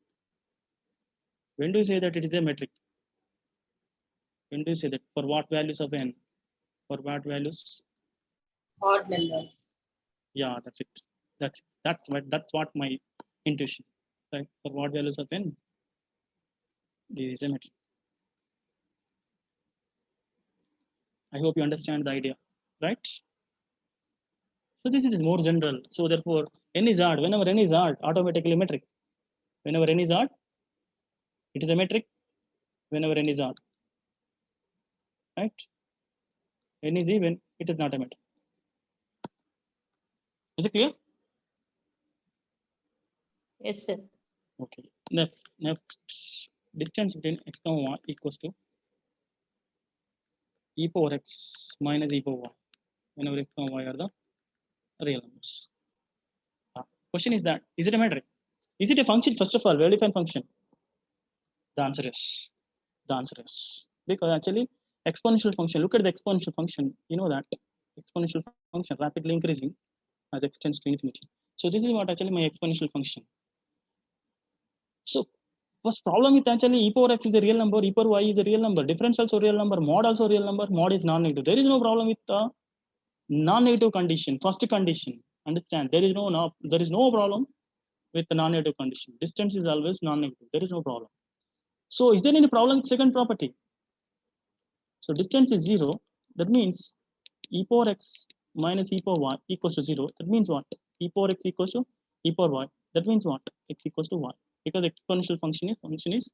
When do you say that it is a metric? When do you say that? For what values of n? For what values? Odd numbers. Yeah, that's it. That's what my intuition. Right? For what values of n? This is a metric. I hope you understand the idea, right? So this is more general. So therefore, n is odd. Whenever n is odd, automatically metric. Whenever n is odd, it is a metric. Whenever n is odd, right? N is even, it is not a metric. Is it clear? Yes, sir. Okay. Next, distance between x comma y equals to e power x minus e power y. Whenever x comma y are the real numbers. Question is that, is it a metric? Is it a function? First of all, well-defined function. The answer is. The answer is. Because actually, exponential function, look at the exponential function. You know that exponential function rapidly increasing as x tends to infinity. So this is what actually my exponential function. So first problem with actually e power x is a real number, e power y is a real number, difference also real number, mod also real number, mod is non-negative. There is no problem with the non-negative condition, first condition. Understand? There is no problem with the non-negative condition. Distance is always non-negative. There is no problem. So is there any problem with second property? So distance is 0. That means e power x minus e power y equals to 0. That means what? E power x equals to e power y. That means what? X equals to y. Because exponential function is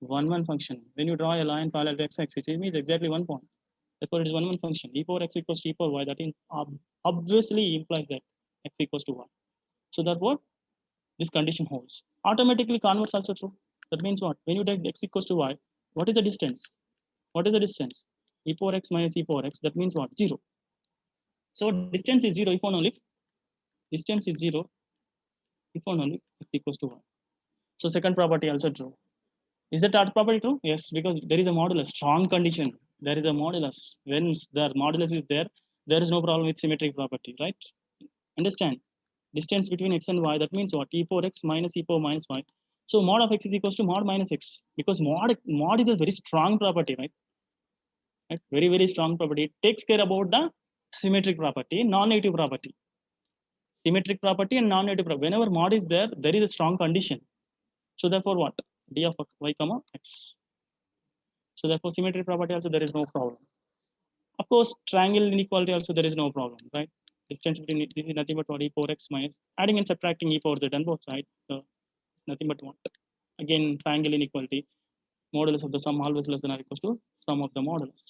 1 function. When you draw a line parallel to x-axis, it means exactly 1 point. Therefore, it is 1 function. E power x equals to e power y. That obviously implies that x equals to y. So therefore, this condition holds. Automatically converse also true. That means what? When you take x equals to y, what is the distance? What is the distance? E power x minus e power x. That means what? 0. So distance is 0 if and only if distance is 0 if and only x equals to 1. So second property also true. Is the third property true? Yes, because there is a modulus, strong condition. There is a modulus. When the modulus is there is no problem with symmetric property, right? Understand? Distance between x and y, that means what? E power x minus e power minus y. So mod of x is equals to mod minus x, because mod is a very strong property, right? Very, very strong property. It takes care about the symmetric property, non-negative property. Symmetric property and non-negative property. Whenever mod is there is a strong condition. So therefore what? D of y comma x. So therefore symmetry property also there is no problem. Of course, triangle inequality also there is no problem, right? Distance between this is nothing but what? E power x minus adding and subtracting e power z on both sides. So nothing but what? Again, triangle inequality. Modulus of the sum always less than or equals to sum of the modulus.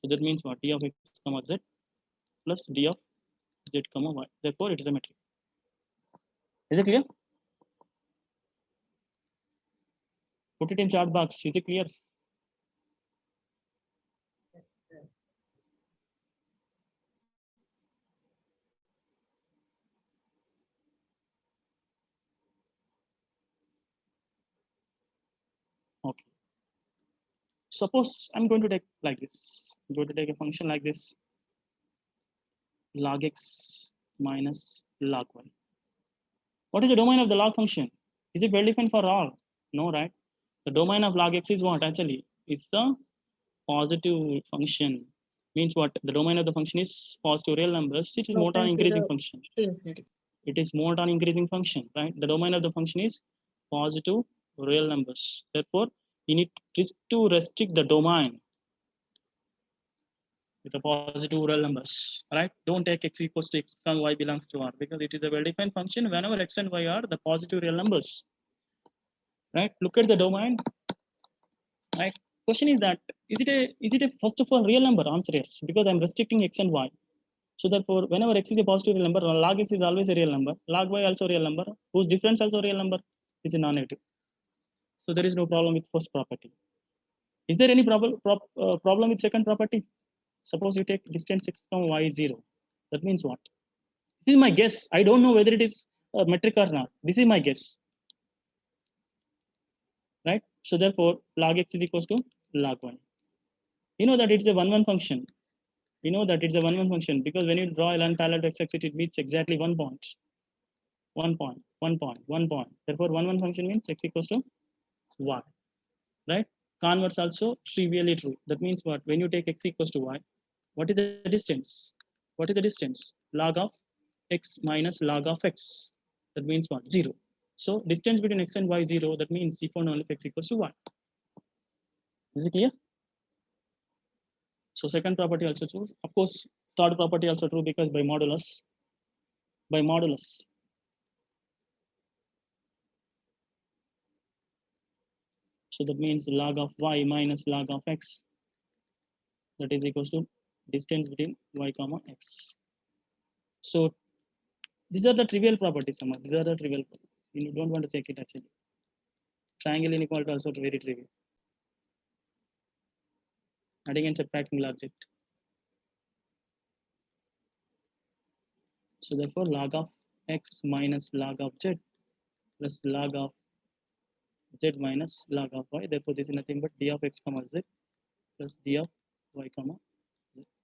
So that means what? D of x comma z plus d of z comma y. Therefore, it is a metric. Is it clear? Put it in chart box. Is it clear? Yes, sir. Okay. Suppose I'm going to take like this. I'm going to take a function like this. Log x minus log y. What is the domain of the log function? Is it well defined for all? No, right? The domain of log x is what actually? It's the positive function. Means what? The domain of the function is positive real numbers. It is No, monotone from increasing 0 function. to infinity. It is monotone increasing function, right? The domain of the function is positive real numbers. Therefore, you need to restrict the domain with the positive real numbers, right? Don't take x equals to x and y belongs to R, because it is a well-defined function whenever x and y are the positive real numbers, right? Look at the domain, right? Question is that, is it a first of all real number? Answer yes, because I'm restricting x and y. So therefore, whenever x is a positive real number, log x is always a real number, log y also a real number, whose difference also a real number is a non-negative. So there is no problem with first property. Is there any problem with second property? Suppose you take distance x from y is 0. That means what? This is my guess. I don't know whether it is a metric or not. This is my guess. Right? So therefore, log x is equals to log 1. You know that it's a 1-1 function. You know that it's a 1-1 function because when you draw a line parallel to x-axis, it meets exactly 1 point. 1 point, 1 point, 1 point. Therefore, 1-1 function means x equals to y. Right? Converse also trivially true. That means what? When you take x equals to y, what is the distance? What is the distance? Log of x minus log of x. That means what? 0. So distance between x and y is 0. That means if and only if x equals to y. Is it clear? So second property also true. Of course, third property also true because by modulus. By modulus. So that means log of y minus log of x. That is equals to distance between y comma x. So these are the trivial properties. These are the trivial properties. You don't want to take it actually. Triangle inequality also very trivial. Adding and subtracting log z. So therefore, log of x minus log of z plus log of z minus log of y. Therefore, this is nothing but d of x comma z plus d of y comma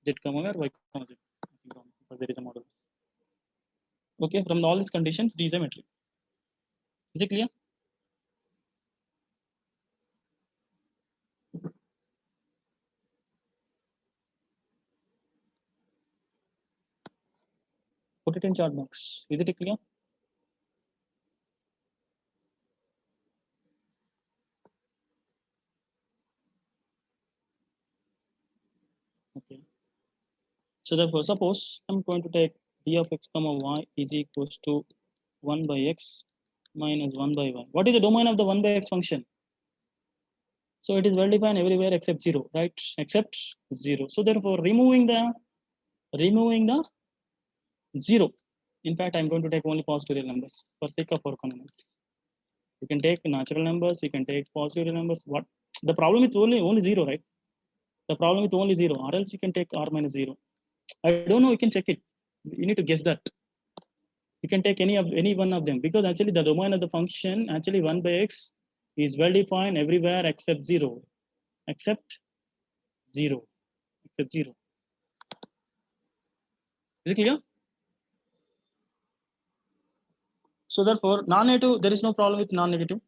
z comma where y comma z. Because there is a modulus. Okay, from all these conditions, d is a metric. Is it clear? Put it in chart box. Is it clear? Okay. So therefore, suppose I'm going to take d of x comma y is equals to 1 by x minus 1 by y. What is the domain of the 1 by x function? So it is well defined everywhere except 0, right? Except 0. So therefore, removing the 0. In fact, I'm going to take only positive real numbers for sake of our convenience. You can take natural numbers, you can take positive real numbers. What the problem is only 0, right? The problem is only 0, or else you can take r minus 0. I don't know, you can check it. You need to guess that. You can take any one of them because actually the domain of the function actually 1 by x is well defined everywhere except 0. Except 0. Except 0. Is it clear? So therefore, non-negative, there is no problem with non-negative.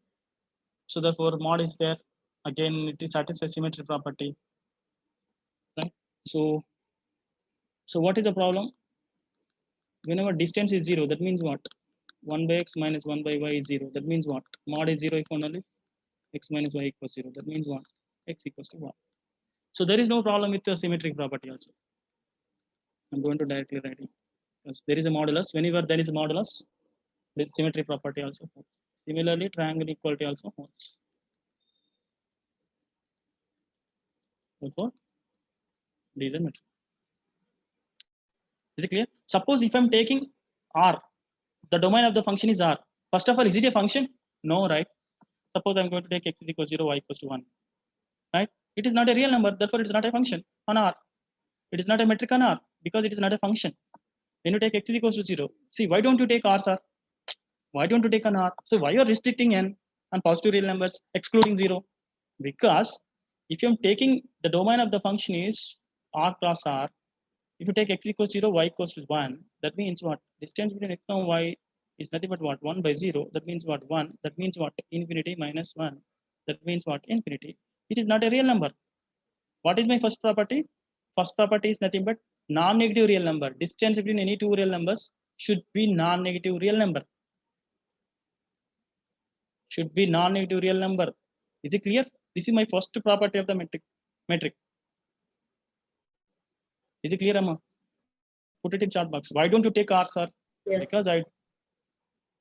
So therefore, mod is there. Again, it is satisfies symmetry property. Right? So what is the problem? Whenever distance is 0, that means what? 1 by x minus 1 by y is 0. That means what? Mod is 0 if only x minus y equals 0. That means what? X equals to 1. So there is no problem with the symmetric property also. I'm going to directly write it. Because there is a modulus. Whenever there is a modulus, this symmetry property also holds. Similarly, triangle equality also holds. Therefore, this is a metric. Is it clear? Suppose if I'm taking R, the domain of the function is R. First of all, is it a function? No, right? Suppose I'm going to take x is equals 0, y equals to 1. Right? It is not a real number, therefore it is not a function on R. It is not a metric on R because it is not a function. When you take x is equals to 0, see, why don't you take R, sir? Why don't you take an R? So why you're restricting n on positive real numbers, excluding 0? Because if you're taking the domain of the function is R cross R, if you take x equals 0, y equals to 1, that means what? Distance between x and y is nothing but what? 1 by 0. That means what? 1. That means what? Infinity minus 1. That means what? Infinity. It is not a real number. What is my first property? First property is nothing but non-negative real number. Distance between any two real numbers should be non-negative real number. Should be non-negative real number. Is it clear? This is my first property of the metric. Is it clear, Amma? Put it in chat box. Why don't you take R, sir? Yes. Because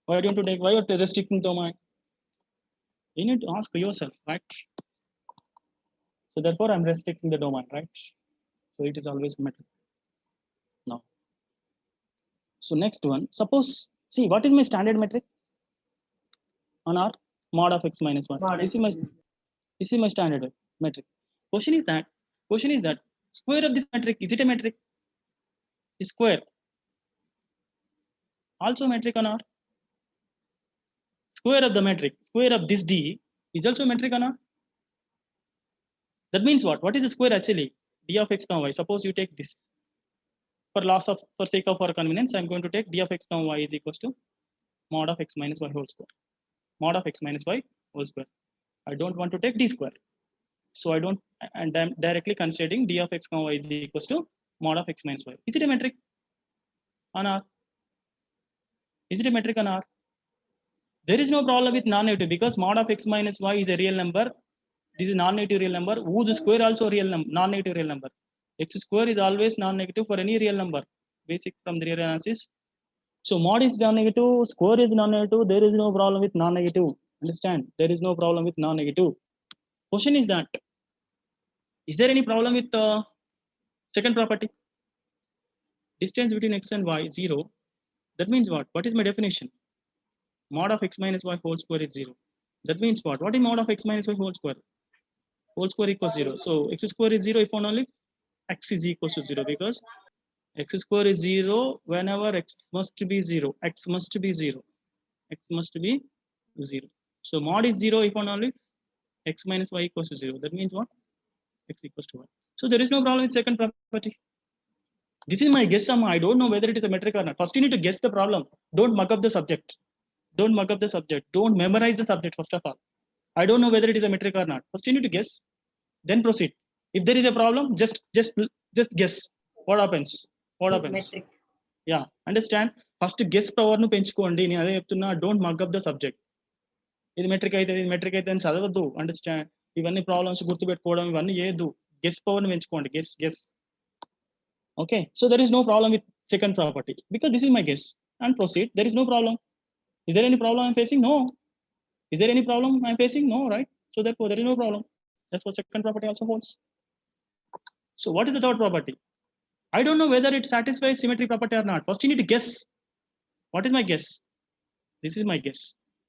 why don't you take, why you're restricting domain? You need to ask yourself, right? So therefore I'm restricting the domain, right? So it is always metric. Now. So next one, suppose, see, what is my standard metric on R? Mod of x minus 1. This is my standard metric. Question is that square of this metric, is it a metric? Is square also a metric or not? Square of the metric, square of this D is also a metric or not? That means what? What is the square actually? D of x comma y. Suppose you take this. For sake of our convenience, I'm going to take d of x comma y is equals to mod of x minus y whole square. Mod of x minus y whole square. I don't want to take d square. So I don't, and I'm directly considering d of x comma y is equals to mod of x minus y. Is it a metric on R? Is it a metric on R? There is no problem with non-negative because mod of x minus y is a real number. This is non-negative real number. Whose square also real number, non-negative real number. X square is always non-negative for any real number. Basic from the real analysis. So mod is non-negative, square is non-negative. There is no problem with non-negative. Understand? There is no problem with non-negative. Question is that, is there any problem with the second property? Distance between x and y is 0. That means what? What is my definition? Mod of x minus y whole square is 0. That means what? What is mod of x minus y whole square? Whole square equals 0. So x square is 0 if and only x is equals to 0, because x square is 0 whenever x must be 0. X must be 0. X must be 0. So mod is 0 if and only x minus y equals to 0. That means what? X equals to 1. So there is no problem with second property. This is my guess, Amma. I don't know whether it is a metric or not. First, you need to guess the problem. Don't mug up the subject. Don't mug up the subject. Don't memorize the subject, first of all. I don't know whether it is a metric or not. First, you need to guess, then proceed. If there is a problem, just guess. What happens? What Is happens? metric. Yeah, understand? First, guess power nu penchukondi. నేను అదే చెప్తున్నా. Don't mug up the subject. ఇది metric అయితే అని చదవద్దు. Understand? ఇవన్నీ problems గుర్తుపెట్టుకోవడం ఇవన్నీ చేయొద్దు. Guess power ని పెంచుకోండి. Guess. Okay, so there is no problem with second property because this is my guess and proceed. There is no problem. Is there any problem I'm facing? No. Is there any problem I'm facing? No, right? So therefore there is no problem. That's what second property also holds. So what is the third property? I don't know whether it satisfies symmetry property or not. First you need to guess. What is my guess? This is my guess.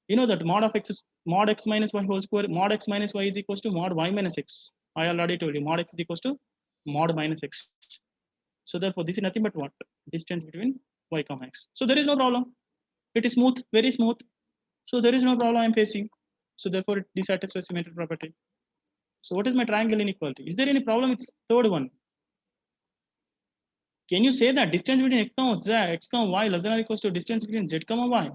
You know that mod of x is mod x minus y whole square, mod x minus y is equals to mod y minus x. I already told you mod x is equals to mod minus x. So therefore this is nothing but what? Distance between y comma x. So there is no problem. It is smooth, very smooth. So there is no problem I'm facing. So therefore it dissatisfies symmetry property. So what is my triangle inequality? Is there any problem with third one? Can you say that distance between x comma y less than or equals to distance between z comma y?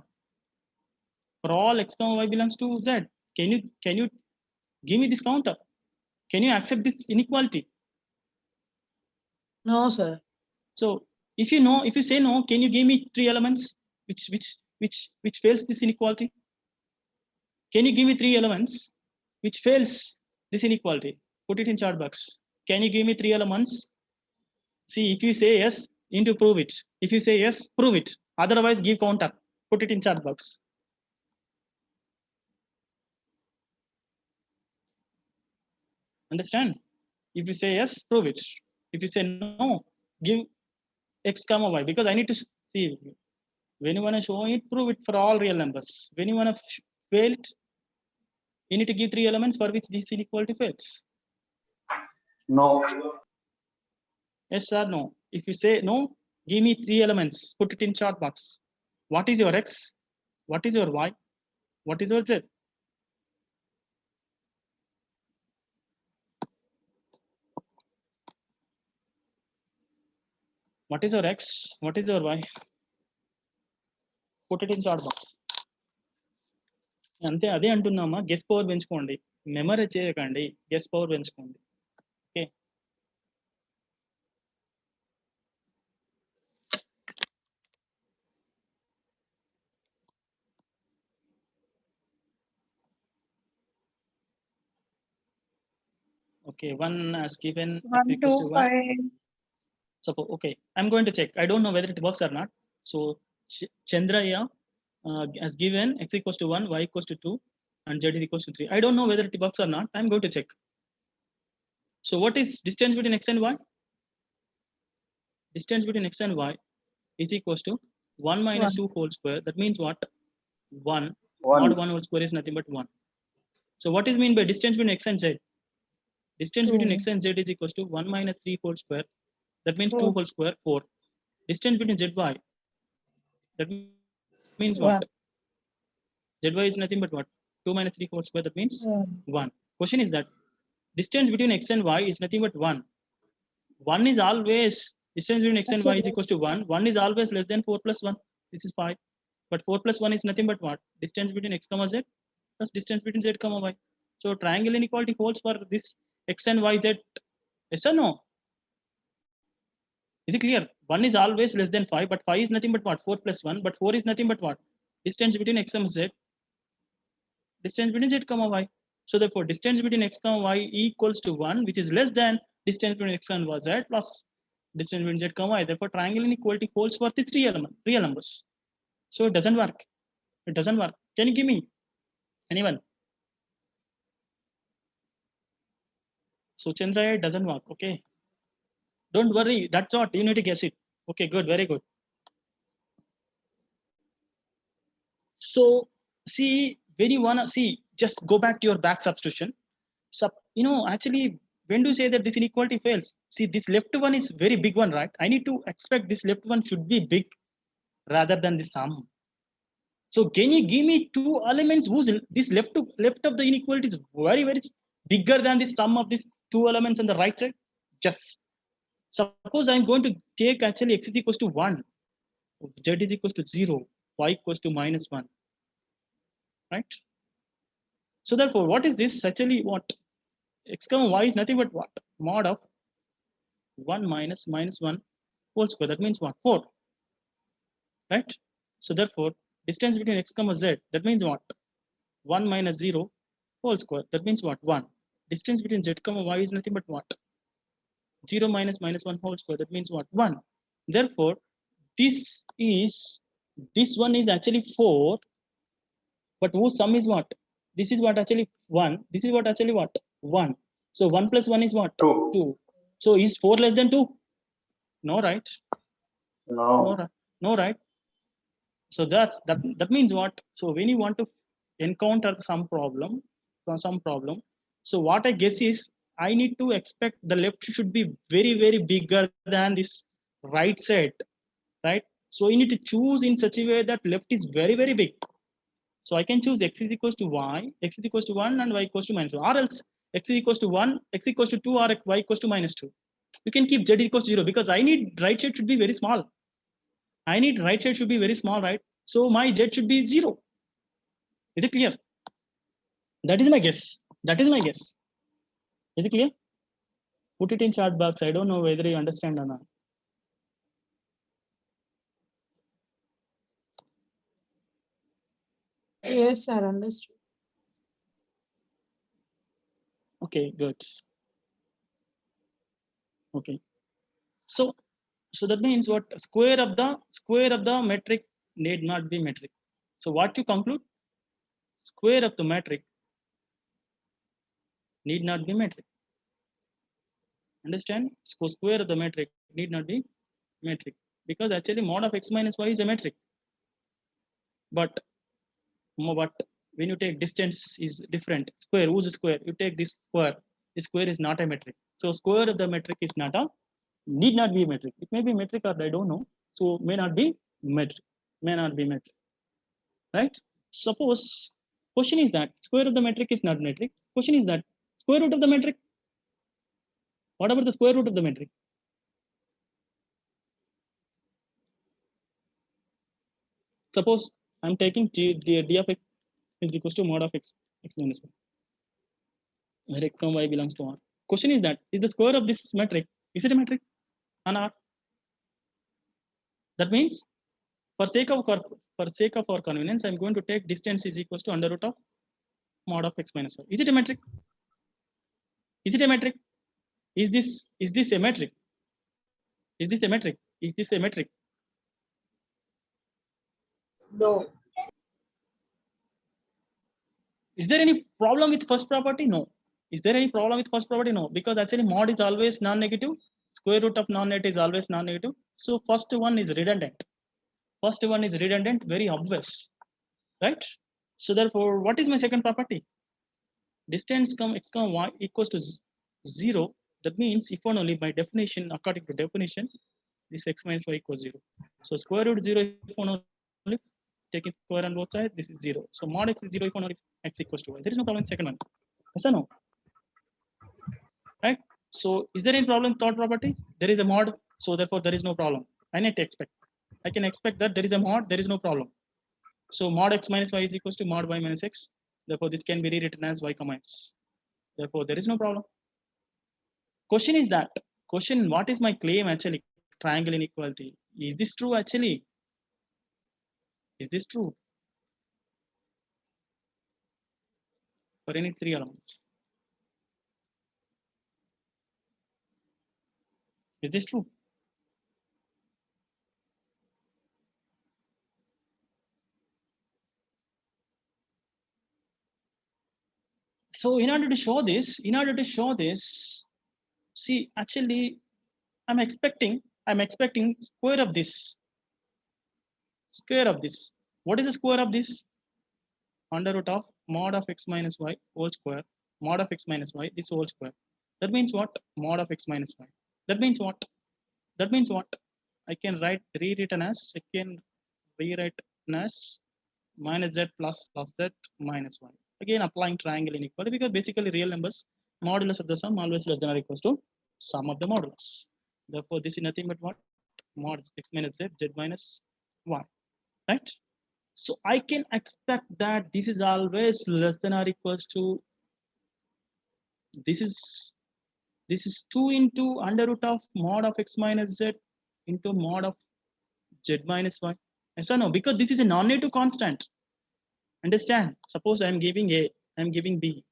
For all x comma y belongs to z. Can you give me this counter? Can you accept this inequality? No, sir. So if you say no, can you give me 3 elements which fails this inequality? Can you give me 3 elements which fails this inequality? Put it in chat box. Can you give me 3 elements? See, if you say yes, you need to prove it. If you say yes, prove it. Otherwise, give counter. Put it in chat box. Understand? If you say yes, prove it. If you say no, give x comma y, because I need to see when you want to show it, prove it for all real numbers. When you want to fail it, you need to give 3 elements for which this inequality fails. No. Yes or no? If you say no, give me 3 elements. Put it in chat box. What is your x? What is your y? What is your z? What is your x? What is your y? Put it in chat box. అంతే అదే అంటున్నామా, guess power పెంచుకోండి, memory చేయకండి, guess power పెంచుకోండి. Okay, okay, 1 as given x 1, equals 2, to 1. 5. Suppose, okay, I'm going to check. I don't know whether it works or not. So Chandraya has given x equals to 1, y equals to 2, and z is equals to 3. I don't know whether it works or not. I'm going to check. So what is distance between x and y? Distance between x and y is equals to 1 minus 2 whole square. That means what? 1. Mod 1 whole square is nothing but 1. So what is mean by distance between x and z? Distance between Two. x and z is equals to 1 minus 3 whole square. That means 2 Four. whole square, 4. Distance between zy, that means what? Zy is nothing but what? 2 minus 3 whole square, that means 1. Question is that distance between x and y is nothing but 1. 1 is always, distance between x and y is equals to 1. 1 is always less than 4 plus 1. This is 5. But 4 plus 1 is nothing but what? Distance between x comma z plus distance between z comma y. So triangle inequality holds for this x and y z. Yes or no? Is it clear? 1 is always less than 5, but 5 is nothing but what? 4 plus 1, but 4 is nothing but what? Distance between x and z. Distance between z comma y. So therefore, distance between x comma y equals to 1, which is less than distance between x and z plus distance between z comma y. Therefore, triangle inequality holds for the real numbers. So it doesn't work. It doesn't work. Can you give me anyone? So Chandra, it doesn't work. Okay. Don't worry. That's what you need to guess it. Okay, good. Very good. So see, when you wanna see, just go back to your back substitution. Actually, when do you say that this inequality fails? See, this left one is very big one, right? I need to expect this left one should be big rather than the sum. So can you give me two elements whose this left of the inequality is very, very bigger than the sum of these two elements on the right side? Just suppose I'm going to take actually x is equals to 1, z is equals to 0, y equals to minus 1, right? So therefore, what is this actually? What x comma y is nothing but what? Mod of 1 minus 1 whole square. That means what? 4, right? So therefore, distance between x comma z, that means what? 1 minus 0 whole square. That means what? 1. Distance between z comma y is nothing but what? 0 minus 1 whole square. That means what? 1. Therefore, this one is actually 4, but whose sum is what? This is what actually 1. This is what actually what? 1. So 1 plus 1 is what? 2. So is 4 less than 2? No, right? No, right? So that means what? So when you want to encounter some problem, so what I guess is I need to expect the left should be very, very bigger than this right side, right? So you need to choose in such a way that left is very, very big. So I can choose x is equals to y, x is equals to 1 and y equals to minus 1, or else x is equals to 1, x equals to 2, or y equals to minus 2. You can keep z equals to 0 because I need right side should be very small. I need right side should be very small, right? So my z should be 0. Is it clear? That is my guess. That is my guess. Is it clear? Put it in chat box. I don't know whether you understand or not. Yes, sir, understood. Okay, good. Okay. So that means what? Square of the metric need not be metric. So what you conclude? Square of the metric need not be metric. Understand? So square of the metric need not be metric because actually mod of x minus y is a metric. But when you take distance is different. Square, who's a square? You take this square. This square is not a metric. So square of the metric is need not be a metric. It may be metric or I don't know. So may not be metric. May not be metric. Right? Suppose question is that square of the metric is not metric. Question is that square root of the metric. What about the square root of the metric? Suppose I'm taking d of x is equals to mod of x minus 1, where x comma y belongs to R. Question is that is the square of this metric, is it a metric on R? That means for sake of our convenience, I'm going to take distance is equals to under root of mod of x minus 1. Is it a metric? Is it a metric? Is this a metric? Is this a metric? Is this a metric? No. Is there any problem with first property? No. Is there any problem with first property? No, because actually mod is always non-negative. Square root of non-net is always non-negative. So first one is redundant. First one is redundant, very obvious, right? So therefore, what is my second property? Distance x comma y equals to 0, that means if and only by definition, according to definition, this x minus y equals 0. So square root 0 if and only taking square on both sides, this is 0. So mod x is 0 if and only x equals to y. There is no problem in second one. Yes or no? Right? So is there any problem in third property? There is a mod, so therefore there is no problem. I need to expect. I can expect that there is a mod, there is no problem. So mod x minus y is equals to mod y minus x. Therefore, this can be rewritten as y comma x. Therefore, there is no problem. Question is that, question, what is my claim actually? Triangle inequality. Is this true actually? Is this true? For any three elements. Is this true? So in order to show this, see, actually, I'm expecting square of this. Square of this. What is the square of this? Under root of mod of x minus y whole square, mod of x minus y, this whole square. That means what? Mod of x minus y. That means what? That means what? I can rewritten as minus z plus z minus y. Again, applying triangle inequality because basically real numbers, modulus of the sum always less than or equals to sum of the modulus. Therefore, this is nothing but what? Mod x minus z minus y. Right? So I can expect that this is always less than or equals to, this is 2 into under root of mod of x minus z into mod of z minus y. Yes or no? Because this is a non-negative constant. Understand? Suppose I am giving A, I am giving B.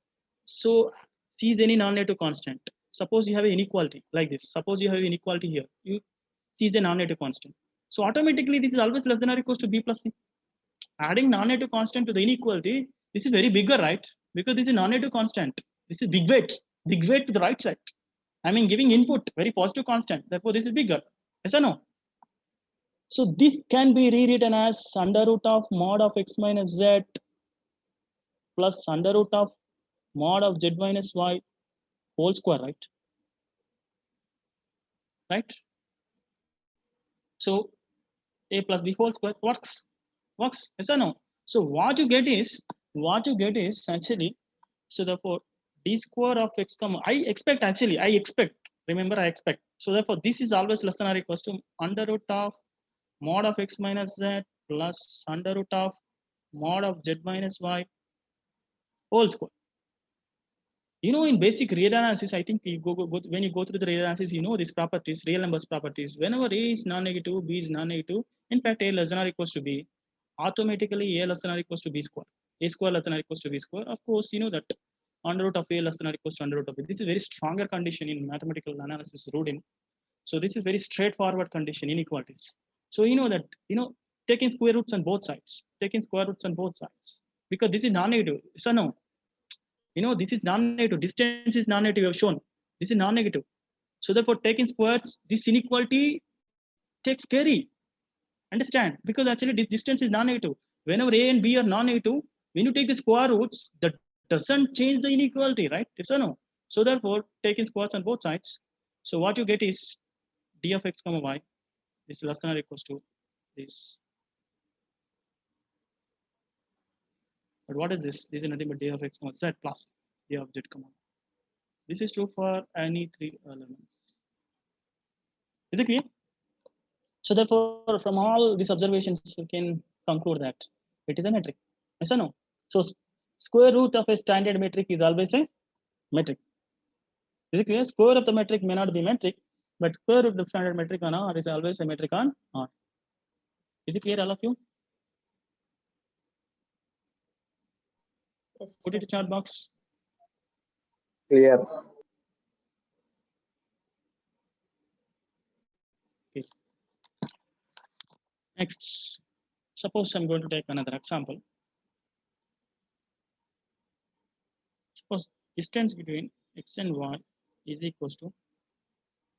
So C is any non-negative constant. Suppose you have an inequality like this. Suppose you have an inequality here. C is a non-negative constant. So automatically this is always less than or equals to B plus C. Adding non-negative constant to the inequality, this is very bigger, right? Because this is non-negative constant. This is big weight to the right side. I mean, giving input, very positive constant. Therefore, this is bigger. Yes or no? So this can be rewritten as under root of mod of x minus z plus under root of mod of z minus y whole square, right? Right? So a plus b whole square works. Yes or no? So what you get is actually, so therefore d square of x comma, I expect. Remember, I expect. So therefore this is always less than or equals to under root of mod of x minus z plus under root of mod of z minus y whole square. You know, in basic real analysis, I think you when you go through the real analysis, you know these properties, real numbers properties. Whenever A is non-negative, B is non-negative, in fact, A less than or equals to B, automatically A less than or equals to B square. A square less than or equals to B square. Of course, you know that under root of A less than or equals to under root of B. This is very stronger condition in mathematical analysis routine. So this is very straightforward condition, inequalities. So you know that, taking square roots on both sides, because this is non-negative. So no, this is non-negative, distance is non-negative, you have shown. This is non-negative. So therefore, taking squares, this inequality takes carry. Understand? Because actually this distance is non-negative. Whenever A and B are non-negative, when you take the square roots, that doesn't change the inequality, right? Yes or no? So therefore, taking squares on both sides. So what you get is d of x comma y is less than or equals to this. But what is this? This is nothing but d of x comma z plus d of z comma. This is true for any three elements. Is it clear? So therefore, from all these observations, you can conclude that it is a metric. Yes or no? So square root of a standard metric is always a metric. Is it clear? Square of the metric may not be metric, but square root of the standard metric on R is always a metric on R. Is it clear, all of you? Yes, Put it in chat box. Clear. Okay. Next, suppose I'm going to take another example. Suppose distance between x and y is equals to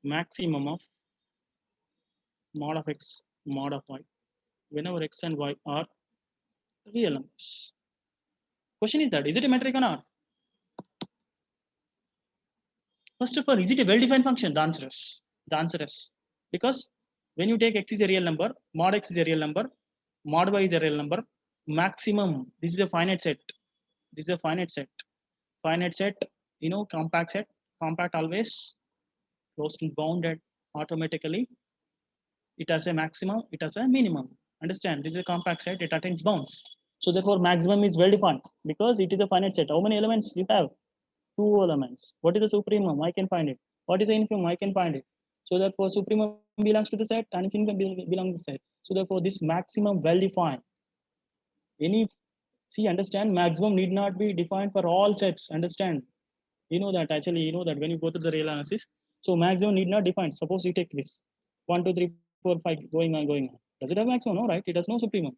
maximum of mod of x mod of y whenever x and y are real numbers. Question is that, is it a metric or not? First of all, is it a well-defined function? The answer is. Because when you take x is a real number, mod x is a real number, mod y is a real number, maximum, this is a finite set. This is a finite set. Finite set, compact set. Compact always closed and bounded automatically. It has a maximum, it has a minimum. Understand? This is a compact set, it attains bounds. So therefore, maximum is well defined because it is a finite set. How many elements you have? 2 elements. What is the supremum? I can find it. What is the infimum? I can find it. So therefore, supremum belongs to the set and infimum belongs to the set. So therefore, this maximum well defined. Understand, maximum need not be defined for all sets. Understand? That when you go to the real analysis. So maximum need not define. Suppose you take this 1, 2, 3, 4, 5 going on. Does it have maximum? No, right? It has no supremum.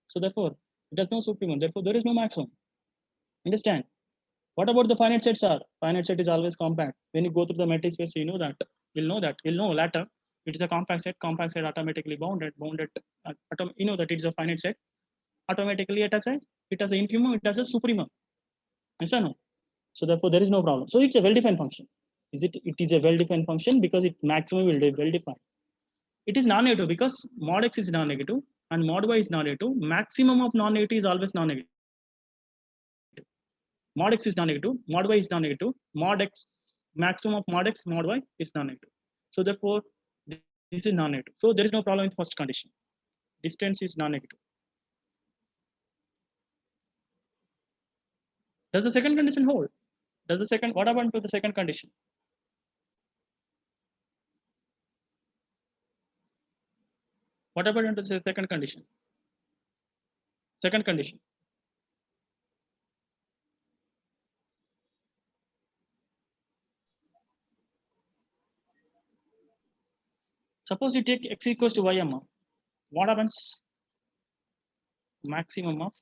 So therefore, it has no supremum. Therefore, there is no maximum. Understand? What about the finite sets are? Finite set is always compact. When you go through the matrix space, you know that. We'll know later. It is a compact set automatically bounded. That it is a finite set. Automatically it has an infimum, it has a supremum. Yes or no? So therefore, there is no problem. So it's a well-defined function. It is a well-defined function because its maximum will be well-defined. It is non-negative because mod x is non-negative and mod y is non-negative. Maximum of non-negative is always non-negative. Mod x is non-negative, mod y is non-negative, mod x, maximum of mod x, mod y is non-negative. So therefore, this is non-negative. So there is no problem with first condition. Distance is non-negative. Does the second condition hold? What happened to the second condition? What happened to the second condition? Second condition. Suppose you take x equals to y, what happens? Maximum of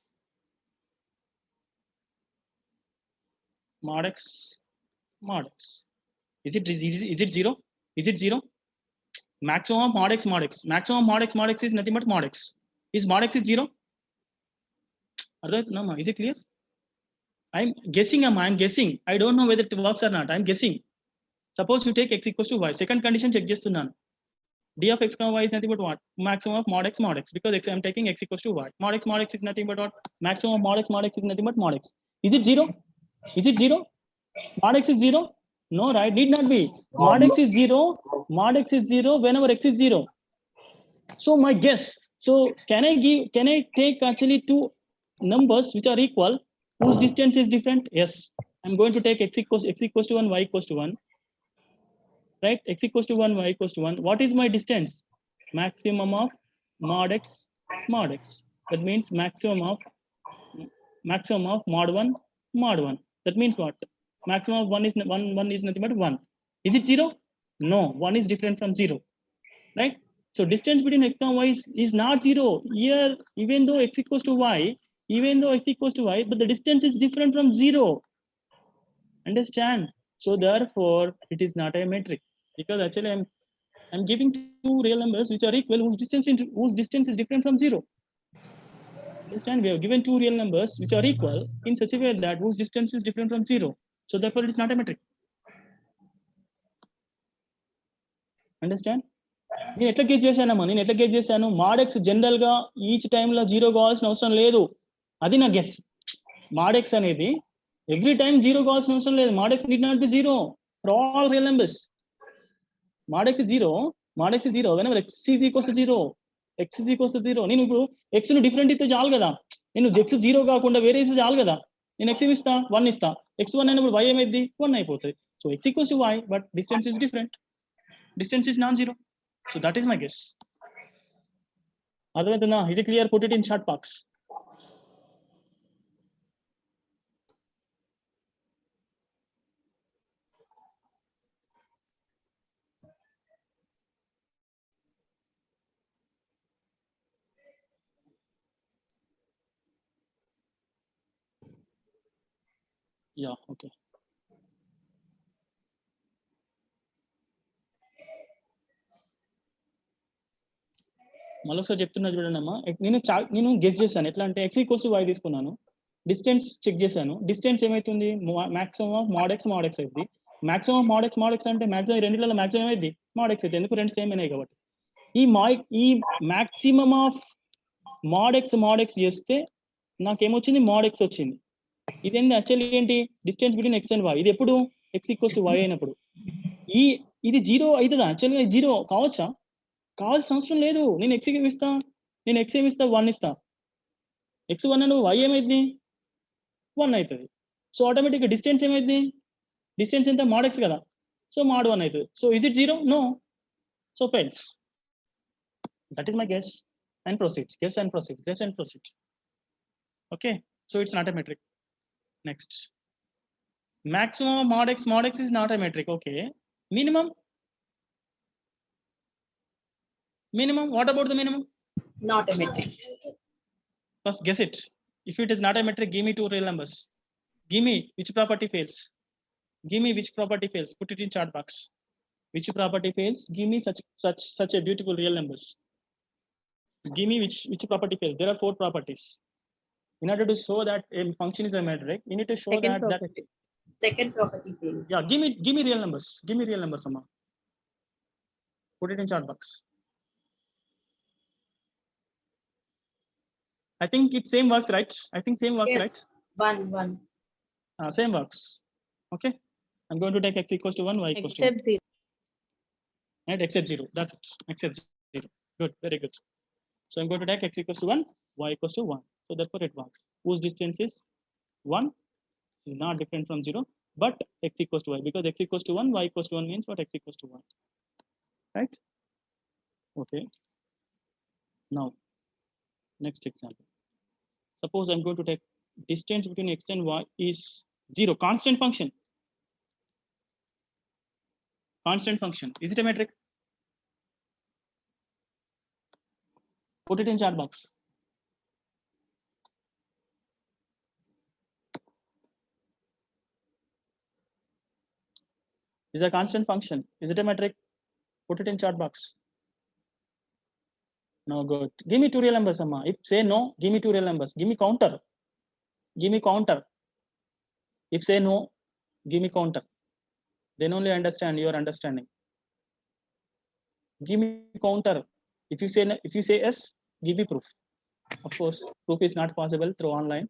mod x. Is it 0? Is it 0? Maximum of mod x. Maximum of mod x is nothing but mod x. Is mod x is 0? No, is it clear? I'm guessing, I'm guessing. I don't know whether it works or not. I'm guessing. Suppose you take x equals to y. Second condition check just to none. D of x, y is nothing but what? Maximum of mod x. Because I'm taking x equals to y. Mod x is nothing but what? Maximum of mod x is nothing but mod x. Is it 0? Is it 0? Mod x is 0? No, right? Need not be. Mod x is 0. Mod x is 0 whenever x is 0. So my guess. So can I take actually two numbers which are equal whose distance is different? Yes. I'm going to take x equals to 1, y equals to 1. Right? X equals to 1, y equals to 1. What is my distance? Maximum of mod x. That means maximum of mod 1. That means what? Maximum of 1 is nothing but 1. Is it 0? No, 1 is different from 0. Right? So distance between x and y is not 0. Here, even though x equals to y, but the distance is different from 0. Understand? So therefore, it is not a metric. Because actually I'm giving two real numbers which are equal whose distance is different from 0. Understand? We have given two real numbers which are equal in such a way that whose distance is different from 0. So therefore, it is not a metric. Understand? నేను ఎట్లా gauge చేశాను mod x general గా each టైంలో 0 కావాల్సిన అవసరం లేదు. అది నా గెస్. mod x అనేది ఎవ్రీ టైం 0 కావాల్సిన అవసరం లేదు. mod x need not be 0 for all real numbers. mod x is 0 whenever x is equals to 0. నేను ఇప్పుడు x ను డిఫరెంట్ ఇస్తే చాలు కదా. నేను x 0 కాకుండా వేరే ఇస్తే చాలు కదా. నేను x ఇస్తా 1 ఇస్తా. x1 అయినప్పుడు y ఏమైంది 1 అయిపోతుంది. So x equals to y but distance is different. Distance is non-zero. So that is my guess. Advaitana, is it clear? Put it in chat box. Yeah, okay. మళ్ళొకసారి చెప్తున్నా చూడండి అమ్మా. నేను గెస్ చేశాను ఎట్లా అంటే x ఈక్వల్స్ టు y తీసుకున్నాను, distance check చేశాను. డిస్టెన్స్ ఏమైతుంది? మాక్సిమం ఆఫ్ mod x అవుతుంది. మాక్సిమం mod x అంటే మాక్సిమం రెండిట్లో మాక్సిమం ఏమైంది mod x అయితే, ఎందుకు రెండు సేమ్ అయినాయి కాబట్టి. ఈ మాక్సిమం ఆఫ్ mod x చేస్తే నాకేమొచ్చింది mod x వచ్చింది. ఇదేంటి యాక్చువల్లీ ఏంటి distance between x and y. ఇది ఎప్పుడు x = y అయినప్పుడు. ఇది 0 అవుతుందా యాక్చువల్గా? 0 కావచ్చా? కావాల్సిన అవసరం లేదు. నేను x ఏమి ఇస్తా, 1 ఇస్తా. x 1 అని y ఏమైంది 1 అవుతుంది. సో ఆటోమేటిక్గా డిస్టెన్స్ ఏమైంది, డిస్టెన్స్ ఎంత mod x కదా, సో mod 1 అవుతుంది. So is it 0? No. So fails. That is my guess and proceed. Guess and proceed. Okay, so it's not a metric. Next, maximum of mod x is not a metric. Okay, minimum, what about the minimum? Not a metric. First guess it. If it is not a metric, give me 2 real numbers. Give me which property fails. Put it in chat box. Which property fails? Give me such a beautiful real numbers. Give me which property fails. There are 4 properties. In order to show that a function is a metric, you need to show Second property fails. Yeah, give me real numbers. Amma. Put it in chat box. I think it same works, right? Yes. Right? One. Same works. Okay. I'm going to take x equals to 1, y equals to 1. Except 0. Right, except 0. That's it. Except 0. Good, very good. So I'm going to take x equals to 1, y equals to 1. So therefore it works. Whose distance is 1? Is not different from 0, but x equals to y. Because x equals to 1, y equals to 1 means what? X equals to 1. Right? Okay. Now, next example. Suppose I'm going to take distance between x and y is 0. Constant function. Is it a metric? Put it in chat box. Is a constant function. Is it a metric? Put it in chat box. No, good. Give me 2 real numbers, Amma. If say no, give me 2 real numbers. Give me counter. If say no, give me counter. Then only I understand your understanding. Give me counter. If you say yes, give me proof. Of course, proof is not possible through online.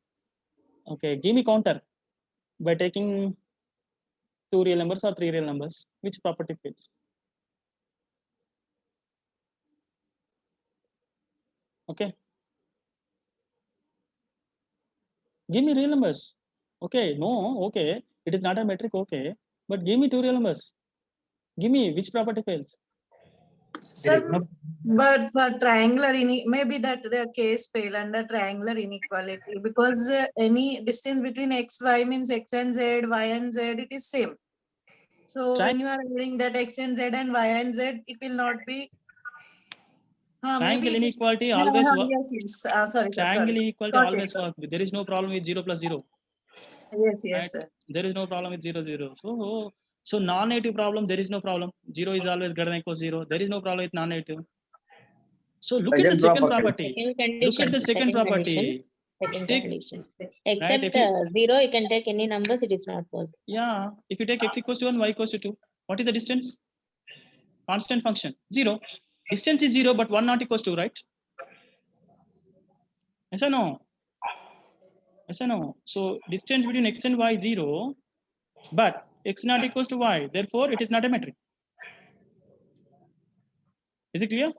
Okay, give me counter by taking 2 real numbers or 3 real numbers. Which property fails? Okay. Give me real numbers. Okay, no, okay. It is not a metric, okay. But give me 2 real numbers. Give me which property fails. Sir, but for triangular, maybe that the case fail under triangular inequality, because any distance between x, y means x and z, y and z, it is same. So when you are adding that x and z and y and z, it will not be. Triangle inequality always work. Yes. Sorry. Triangle inequality always work. There is no problem with 0 plus 0. Yes, Right? sir. There is no problem with 0, 0. So non-negative problem, there is no problem. 0 is always greater than equal 0. There is no problem with non-negative. So look at the second property. Look at the second property. Second Take, condition. right, Except if you, 0, you can take any numbers, it is not possible. yeah, if you take x equals to 1, y equals to 2, what is the distance? Constant function, 0. Distance is 0, but 1 not equals to, right? Yes or no? So distance between x and y is 0, but x not equals to y. Therefore, it is not a metric. Is it clear?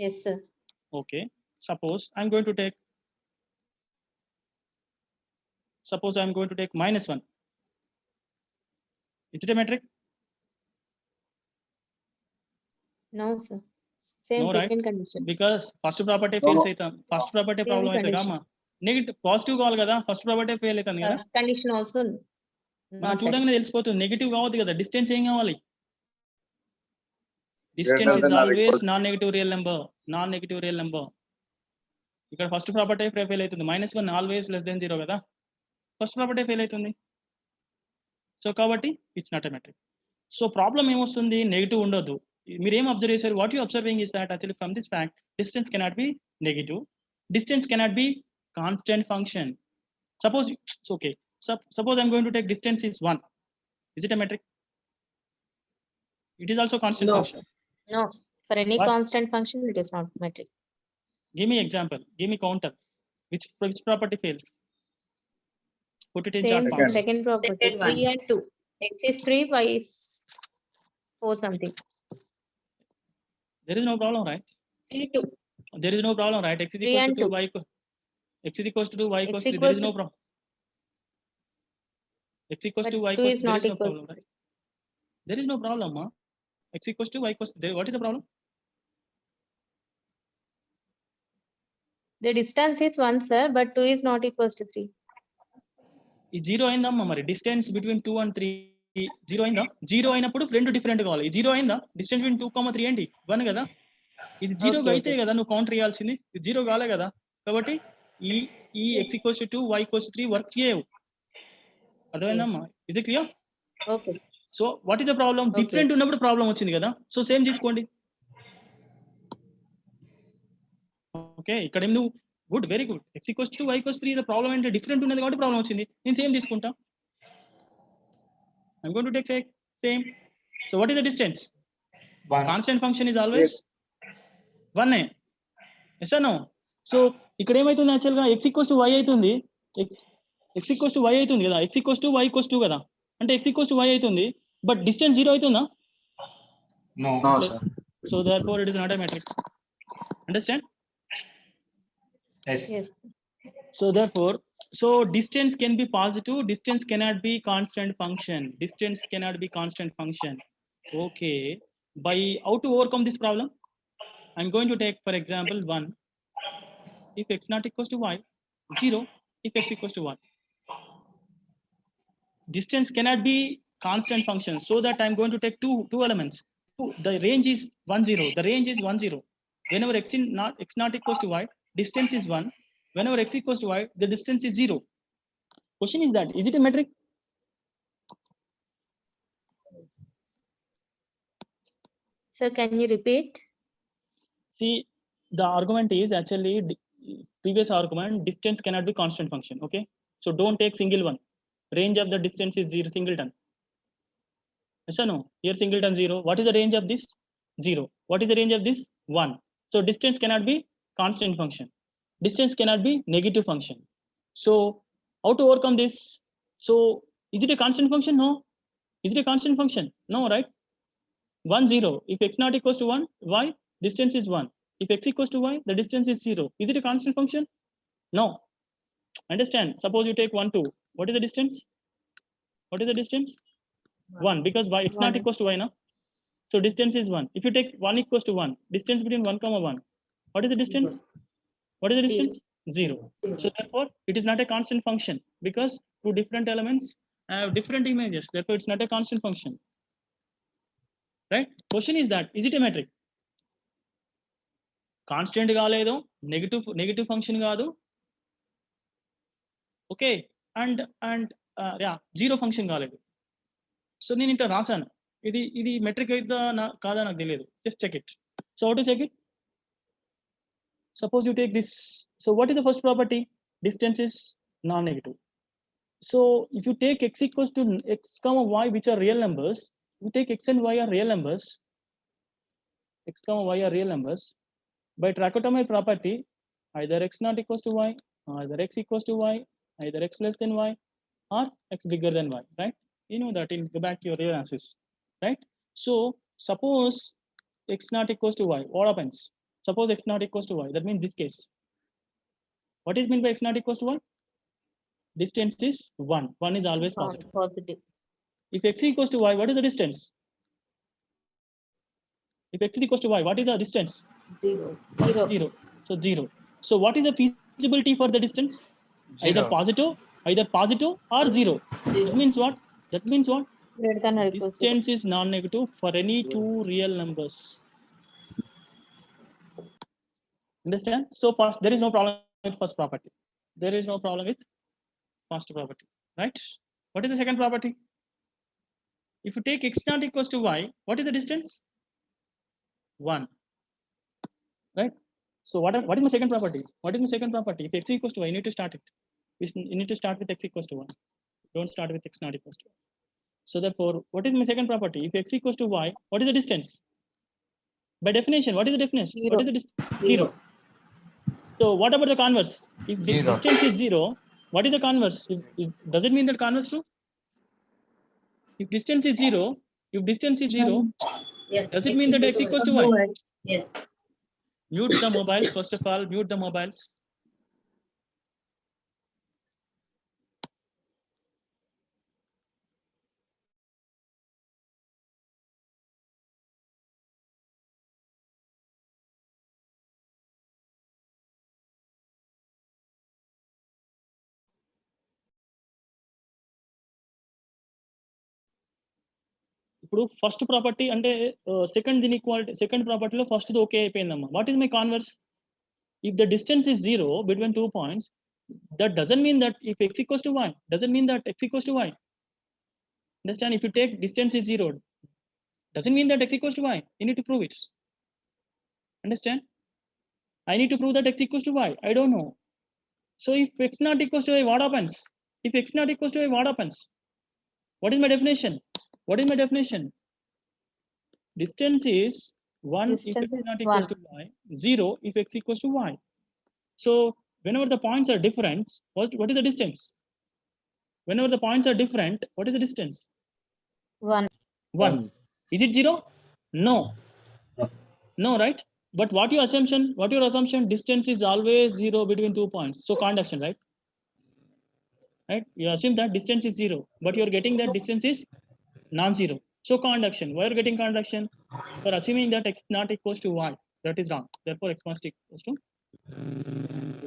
Yes, sir. Okay. Suppose I'm going to take -1. Is it a metric? No, sir. Same No, right? second condition. Because first property fails aitam. First property Same problem అయితే condition. Gamma. Negative positive కావాలి కదా, first property fail అవుతుంది కదా. First condition also మనం not చూడంగానే satisfied. తెలిసిపోతుంది, negative కావద్దు కదా. డిస్టెన్స్ ఏం కావాలి? Distance is always non negative real number. ఇక్కడ ఫస్ట్ ప్రాపర్టీ ఫెయిల్ అవుతుంది. -1 ఆల్వేస్ లెస్ దెన్ 0 కదా, ఫస్ట్ ప్రాపర్టీ ఫెయిల్ అవుతుంది. సో కాబట్టి it's not a metric. So problem ఏమొస్తుంది, నెగిటివ్ ఉండొద్దు. మీరు ఏం అబ్జర్వ్ చేశారు? What you observing is that actually from this fact distance cannot be negative, distance cannot be constant function. Suppose Suppose I'm going to take distance is 1. Is it a metric? It is also constant function. No, for any What? constant function, it is not metric. Give me example. Give me counter. Which property fails? Put it in Same chart. second property, 3 and 2. X is 3, Y is 4 something. There is no problem, right? 3, 2. There is no problem, right? X is 3 equal to and 2, 2. Y X is equals to 2, Y X equals to 3. There equals is no to, problem. X equals but to Y 2 equals is there not is no equals problem, to right? There is no problem, huh? X equals to Y equals there. What is the problem? the distance is 1, sir, but 2 is not equals to 3. ఈ zero అయిందమ్మా మరి distance between 2 and 3 zero అయిందా? Zero అయినప్పుడు రెండు different కావాలి. ఈ zero అయిందా? Distance between 2, 3 ఏంటి? 1 కదా. ఇది జీరో Okay, అయితే okay. కదా నువ్వు కౌంటర్ చేయాల్సింది. ఇది జీరో కాలే కదా. కాబట్టి ఈ x equals to 2, y equals to 3 work చేయవు. అర్థమైందమ్మా? Is it clear? Okay. So what is the problem? Okay. Different ఉన్నప్పుడు ప్రాబ్లం వచ్చింది కదా. సో సేమ్ తీసుకోండి. ఓకే, ఇక్కడ ఏం నువ్వు good, very good. x equals to y equals 3 the problem అంటే డిఫరెంట్ ఉన్నది కాబట్టి ప్రాబ్లం వచ్చింది. నేను సేమ్ తీసుకుంటా. I'm going to take same. So what is the distance? 1. Constant function is always 1. Yes or no? So ఇక్కడ ఏమైతుంది యాక్చువల్గా x equals to y అవుతుంది. x equals to y అవుతుంది కదా. x equals to y equals 2 కదా. అంటే x equals to y అవుతుంది. But distance 0 అవుతుందా? No, sir. So therefore it is not a metric. Understand? Yes. Yes. So therefore, so distance can be positive, distance cannot be constant function. Distance cannot be constant function. Okay. By how to overcome this problem? I'm going to take, for example, 1. If x not equals to y, 0 if x equals to 1. Distance cannot be constant function, so that I'm going to take two elements. The range is 1, 0. The range is 1, 0. Whenever x not equals to y, distance is 1. Whenever x equals to y, the distance is 0. Question is that, is it a metric? Sir, can you repeat? See, the argument is actually previous argument, distance cannot be constant function. Okay, so don't take single one. Range of the distance is 0, singleton. Yes or no? Here singleton 0. What is the range of this? 0. What is the range of this? 1. So distance cannot be constant function. Distance cannot be negative function. So how to overcome this? So is it a constant function? No. Is it a constant function? No, right? 1, 0. If x not equals to 1, y, distance is 1. If x equals to y, the distance is 0. Is it a constant function? No. Understand? Suppose you take 1, 2. What is the distance? What is the distance? 1, because y x not 1. equals to y now. So distance is 1. If you take 1 equals to 1, distance between 1, 1. What is the distance? What is the distance? 0. So therefore, it is not a constant function because two different elements have different images. Therefore, it's not a constant function. Right? Question is that, is it a metric? Constant కాలేదు, negative function కాదు. Okay, and yeah, zero function కాలేదు. So నేను ఇంత రాసాను. ఇది metric అయితే కాదా నాకు తెలియదు. Just check it. So how to check it? Suppose you take this. So what is the first property? Distance is non-negative. So if you take x equals to x comma y, which are real numbers, you take x and y are real numbers. X comma y are real numbers. By trichotomy property, either x not equals to y, either x equals to y, either x less than y, or x bigger than y, right? You know that. Go back to your real answers, right? So suppose x not equals to y, what happens? Suppose x not equals to y, that means this case. What is meant by x not equals to y? Distance is 1. 1 is always positive. Positive. If x equals to y, what is the distance? If x equals to y, what is the distance? 0. 0. So 0. So what is the feasibility for the distance? 0. Either positive or 0. That means what? Greater than or equals to 0. Distance is non-negative for any two real numbers. Understand? So first, there is no problem with first property. There is no problem with first property, right? What is the second property? If you take x not equals to y, what is the distance? 1. Right? So what is my second property? What is my second property? If x equals to y, you need to start it. You need to start with x equals to 1. Don't start with x not equals to y. So therefore, what is my second property? If x equals to y, what is the distance? By definition, what is the definition? What is the distance? 0. So what about the converse? If the distance is 0, what is the converse? Does it mean that converse true? If distance is 0, Yes. does it mean that x equals to y? Yes. Mute the mobiles, first of all, mute the mobiles. ఇప్పుడు first property అంటే second inequality second ప్రాపర్టీలో first okay అయిపోయిందమ్మా. What is my converse? If the distance is 0 between 2 points, that doesn't mean that if x equals to y, doesn't mean that x equals to y. Understand? If you take distance is 0, doesn't mean that x equals to y. You need to prove it. Understand? I need to prove that x equals to y. I don't know. So if x not equals to y, what happens? If x not equals to y, what happens? What is my definition? What is my definition? Distance is 1 if Distance x is not equals 1. to y, 0 if x equals to y. So whenever the points are different, what is the distance? Whenever the points are different, what is the distance? 1. 1. Is it 0? No. No, right? But what your assumption? Distance is always 0 between 2 points. So conduction, right? Right? You assume that distance is 0, but you're getting that distance is non-zero. So conduction. Why you're getting conduction? For assuming that x not equals to y. That is wrong. Therefore, x must equals to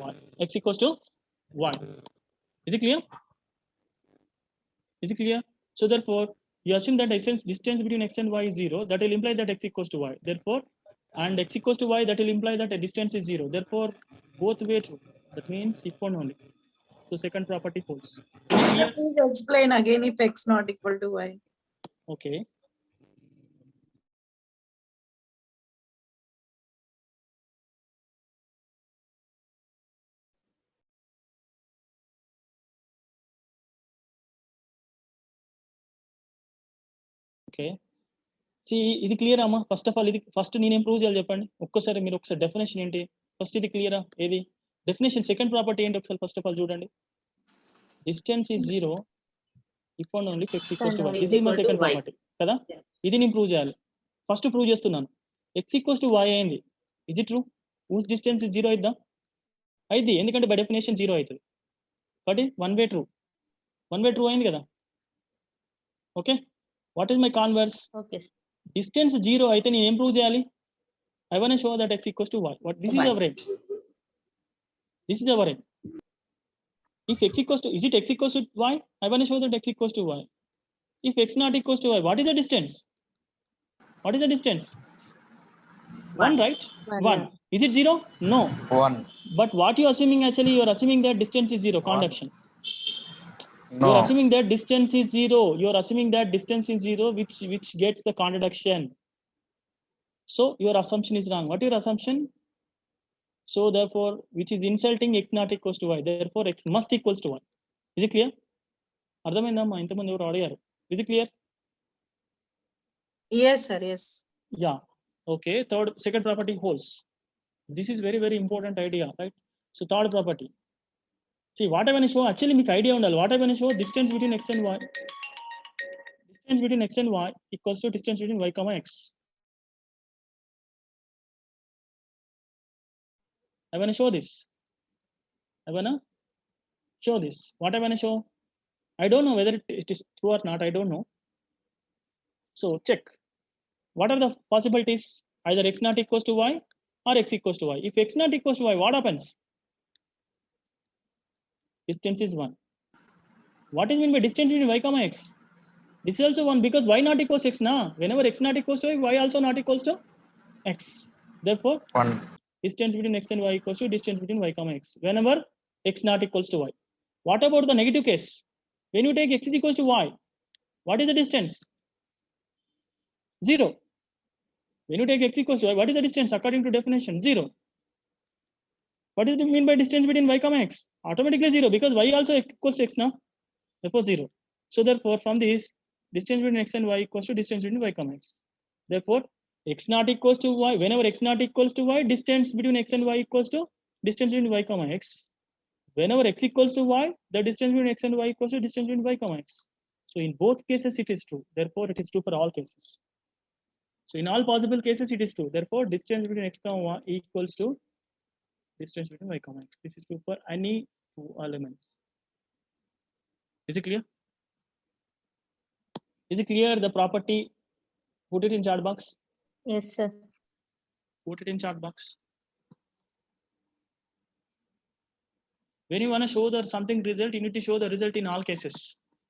y. X equals to y. Is it clear? Is it clear? So therefore, you assume that distance between x and y is 0. That will imply that x equals to y. Therefore, and x equals to y, that will imply that a distance is 0. Therefore, both way true. That means if one only. So second property holds. Clear? Please explain again if x not equal to y. Okay. Okay. See, ఇది clear అమ్మా. First of all ఇది first నేనేం prove చేయాలి చెప్పండి. ఒక్కసారి మీరు ఒకసారి definition ఏంటి? ఫస్ట్ ఇది క్లియరా? ఏది డెఫినేషన్? సెకండ్ ప్రాపర్టీ ఏంటి ఒకసారి ఫస్ట్ ఆఫ్ ఆల్ చూడండి. Distance is 0 if and only if x equals to y. This is my second property కదా. ఇది నేను ప్రూవ్ చేయాలి. ఫస్ట్ ప్రూవ్ చేస్తున్నాను. x ఈక్వల్స్ టు y అయింది. Is it true? Whose distance is 0 అయిద్దా? అయింది. ఎందుకంటే బై డెఫినేషన్ 0 అవుతుంది. కాబట్టి వన్ వే ట్రూ అయింది కదా. Okay. What is my converse? Okay. Distance 0 అయితే నేను ఏం ప్రూవ్ చేయాలి? I want to show that x equals to y. What this is our aim. This is our aim. If x equals to, is it x equals to y? I want to show that x equals to y. If x not equals to y, what is the distance? What is the distance? 1, right? 1. Is it 0? No. 1. But what you are assuming, actually, you are assuming that distance is 0, conduction. No. You are assuming that distance is 0. You are assuming that distance is 0, which gets the conduction. So your assumption is wrong. What is your assumption? So therefore, which is insulting x not equals to y. Therefore, x must equals to y. Is it clear? అర్థమైందమ్మా? ఇంతమంది ఎవరు అడిగారు. Is it clear? Yes, sir. Yes. Yeah. Okay. Second property holds. This is very, very important idea, right? So third property. See, what I want to show, actually మీకు idea ఉండాలి. What I want to show, distance between x and y. Distance between x and y equals to distance between y comma x. I want to show this. I want to show this. What I want to show? I don't know whether it is true or not. I don't know. So check. What are the possibilities? Either x not equals to y or x equals to y. If x not equals to y, what happens? Distance is 1. What is mean by distance between y comma x? This is also 1 because y not equals to x now. Whenever x not equals to y also not equals to x. Therefore, 1. distance between x and y equals to distance between y comma x. Whenever x not equals to y. What about the negative case? When you take x is equals to y, what is the distance? 0. When you take x equals to y, what is the distance according to definition? 0. What does it mean by distance between y comma x? Automatically 0 because y also equals to x now. Therefore 0. So therefore, from this, distance between x and y equals to distance between y comma x. Therefore, x naught equals to y. Whenever x naught equals to y, distance between x and y equals to distance between y comma x. Whenever x equals to y, the distance between x and y equals to distance between y comma x. So in both cases, it is true. Therefore, it is true for all cases. So in all possible cases, it is true. Therefore, distance between x comma y equals to distance between y comma x. This is true for any two elements. Is it clear? Is it clear the property? Put it in chat box. Yes, sir. Put it in chat box. When you want to show the something result, you need to show the result in all cases.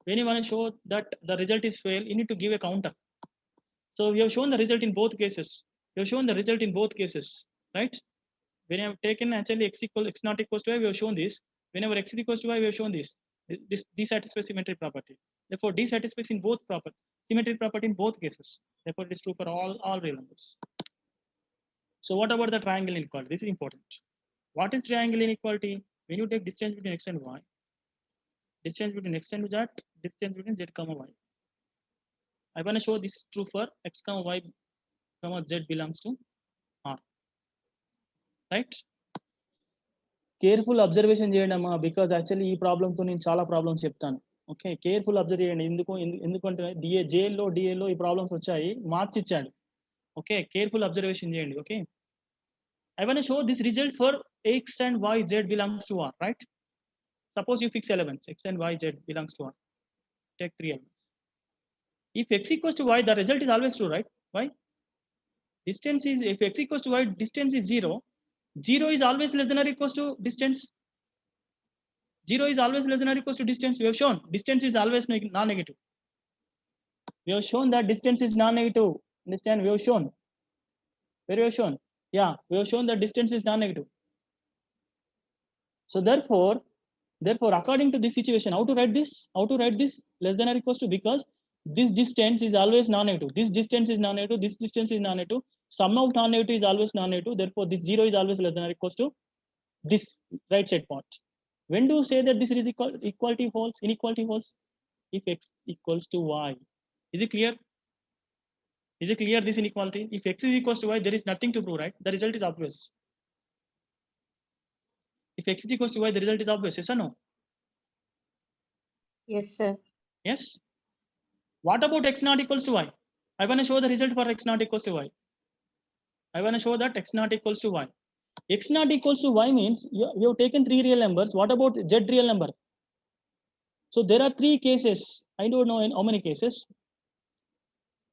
When you want to show that the result is fail, you need to give a counter. So we have shown the result in both cases. We have shown the result in both cases, right? When I have taken actually x not equals to y, we have shown this. Whenever x is equals to y, we have shown this. This dissatisfies symmetry property. Therefore, dissatisfies in both property, symmetry property in both cases. Therefore, it is true for all real numbers. So what about the triangle inequality? This is important. What is triangle inequality? When you take distance between x and y, distance between x and z, distance between z comma y. I want to show this is true for x comma y comma z belongs to R. Right? Careful observation చేయండి అమ్మా, because actually ఈ problem తో నేను చాలా problems చెప్తాను. Okay, careful observe చేయండి. ఎందుకంటే జేఎల్లో డిఏలో ఈ ప్రాబ్లమ్స్ వచ్చాయి, మార్క్స్ ఇచ్చాడు. ఓకే, కేర్ఫుల్ అబ్జర్వేషన్ చేయండి. Okay, I want to show this result for x and y z belongs to R, right? Suppose you fix elements x and y z belongs to R. Take 3 elements. If x equals to y, the result is always true, right? Why? Distance is, if x equals to y, distance is 0. 0 is always less than or equals to distance. 0 is always less than or equals to distance. We have shown distance is always non-negative. We have shown that distance is non-negative. Understand? We have shown. Where we have shown? Yeah, we have shown that distance is non-negative. So therefore, according to this situation, how to write this? How to write this less than or equals to? Because this distance is always non-negative. This distance is non-negative. This distance is non-negative. Sum of non-negative is always non-negative. Therefore, this 0 is always less than or equals to this right side part. When do you say that this is equality holds? Inequality holds if x equals to y. Is it clear? Is it clear this inequality? If x is equals to y, there is nothing to prove, right? The result is obvious. If x is equals to y, the result is obvious. Yes or no? Yes, sir. Yes. What about x not equals to y? I want to show the result for x not equals to y. I want to show that x not equals to y. X not equals to y means you have taken 3 real numbers. What about z real number? So there are 3 cases. I don't know in how many cases.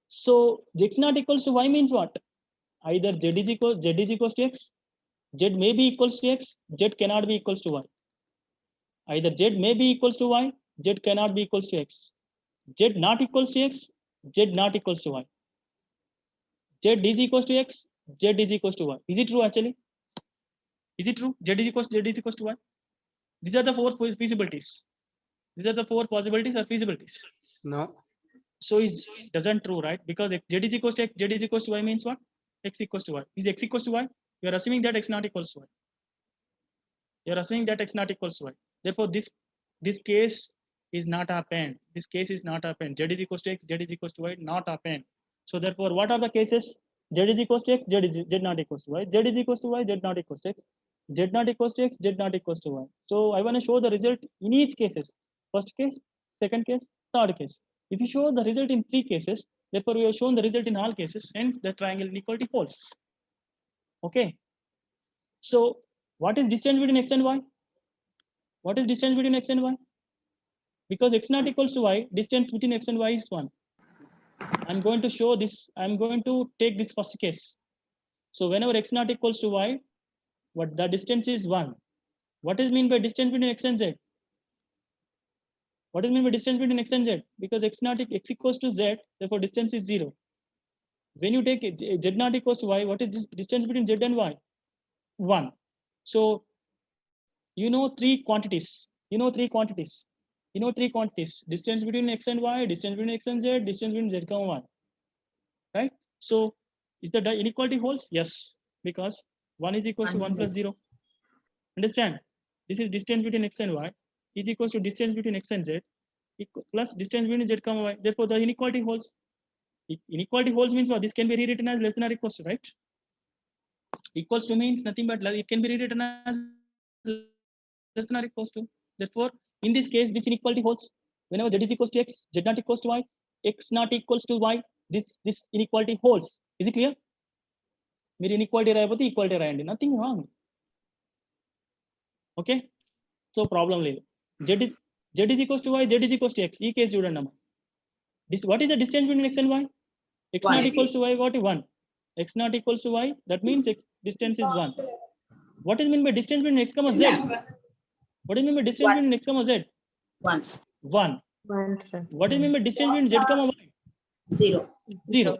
So x not equals to y means what? Either z is equals to x, z may be equals to x, z cannot be equals to y. Either z may be equals to y, z cannot be equals to x. Z not equals to x, z not equals to y. Z is equals to x, z is equals to y. Is it true actually? Is it true? Z is equals to y. These are the 4 feasibilities. These are the 4 possibilities or feasibilities. No. So it doesn't true, right? Because z is equals to x, z is equals to y means what? X equals to y. Is x equals to y? You are assuming that x not equals to y. You are assuming that x not equals to y. Therefore, this case is not happened. This case is not happened. Z is equals to x, z is equals to y, not happened. So therefore, what are the cases? Z is equals to x, z not equals to y. Z is equals to y, z not equals to x. Z not equals to x, z not equals to y. So I want to show the result in each cases. First case, second case, third case. If you show the result in 3 cases, therefore we have shown the result in all cases, hence the triangle inequality holds. Okay. So what is distance between x and y? What is distance between x and y? Because x not equals to y, distance between x and y is 1. I'm going to show this. I'm going to take this first case. So whenever x not equals to y, what the distance is 1. What is mean by distance between x and z? What is mean by distance between x and z? Because x equals to z, therefore distance is 0. When you take z not equals to y, what is this distance between z and y? 1. So you know 3 quantities. Distance between x and y, distance between x and z, distance between z comma y. Right? So is the inequality holds? Yes, because 1 is equals to 1 plus 0. Understand? This is distance between x and y is equals to distance between x and z plus distance between z comma y. Therefore, the inequality holds. Inequality holds means what? This can be rewritten as less than or equals to, right? Equals to means nothing but it can be rewritten as less than or equals to. Therefore, in this case, this inequality holds. Whenever z is equals to x, z not equals to y, x not equals to y, this inequality holds. Is it clear? మీరు inequality రాయకపోతే equality రాయండి, nothing wrong. Okay, so problem లేదు. z is equals to y, z is equals to x. ఈ case చూడండి అమ్మా. What is the distance between x and y? X not equals to y, what is 1? X not equals to y, that means x distance is 1. What is mean by distance between x comma z? What is mean by distance between x comma z? 1. 1. 1, sir. What is mean by distance between z comma y? 0. 0.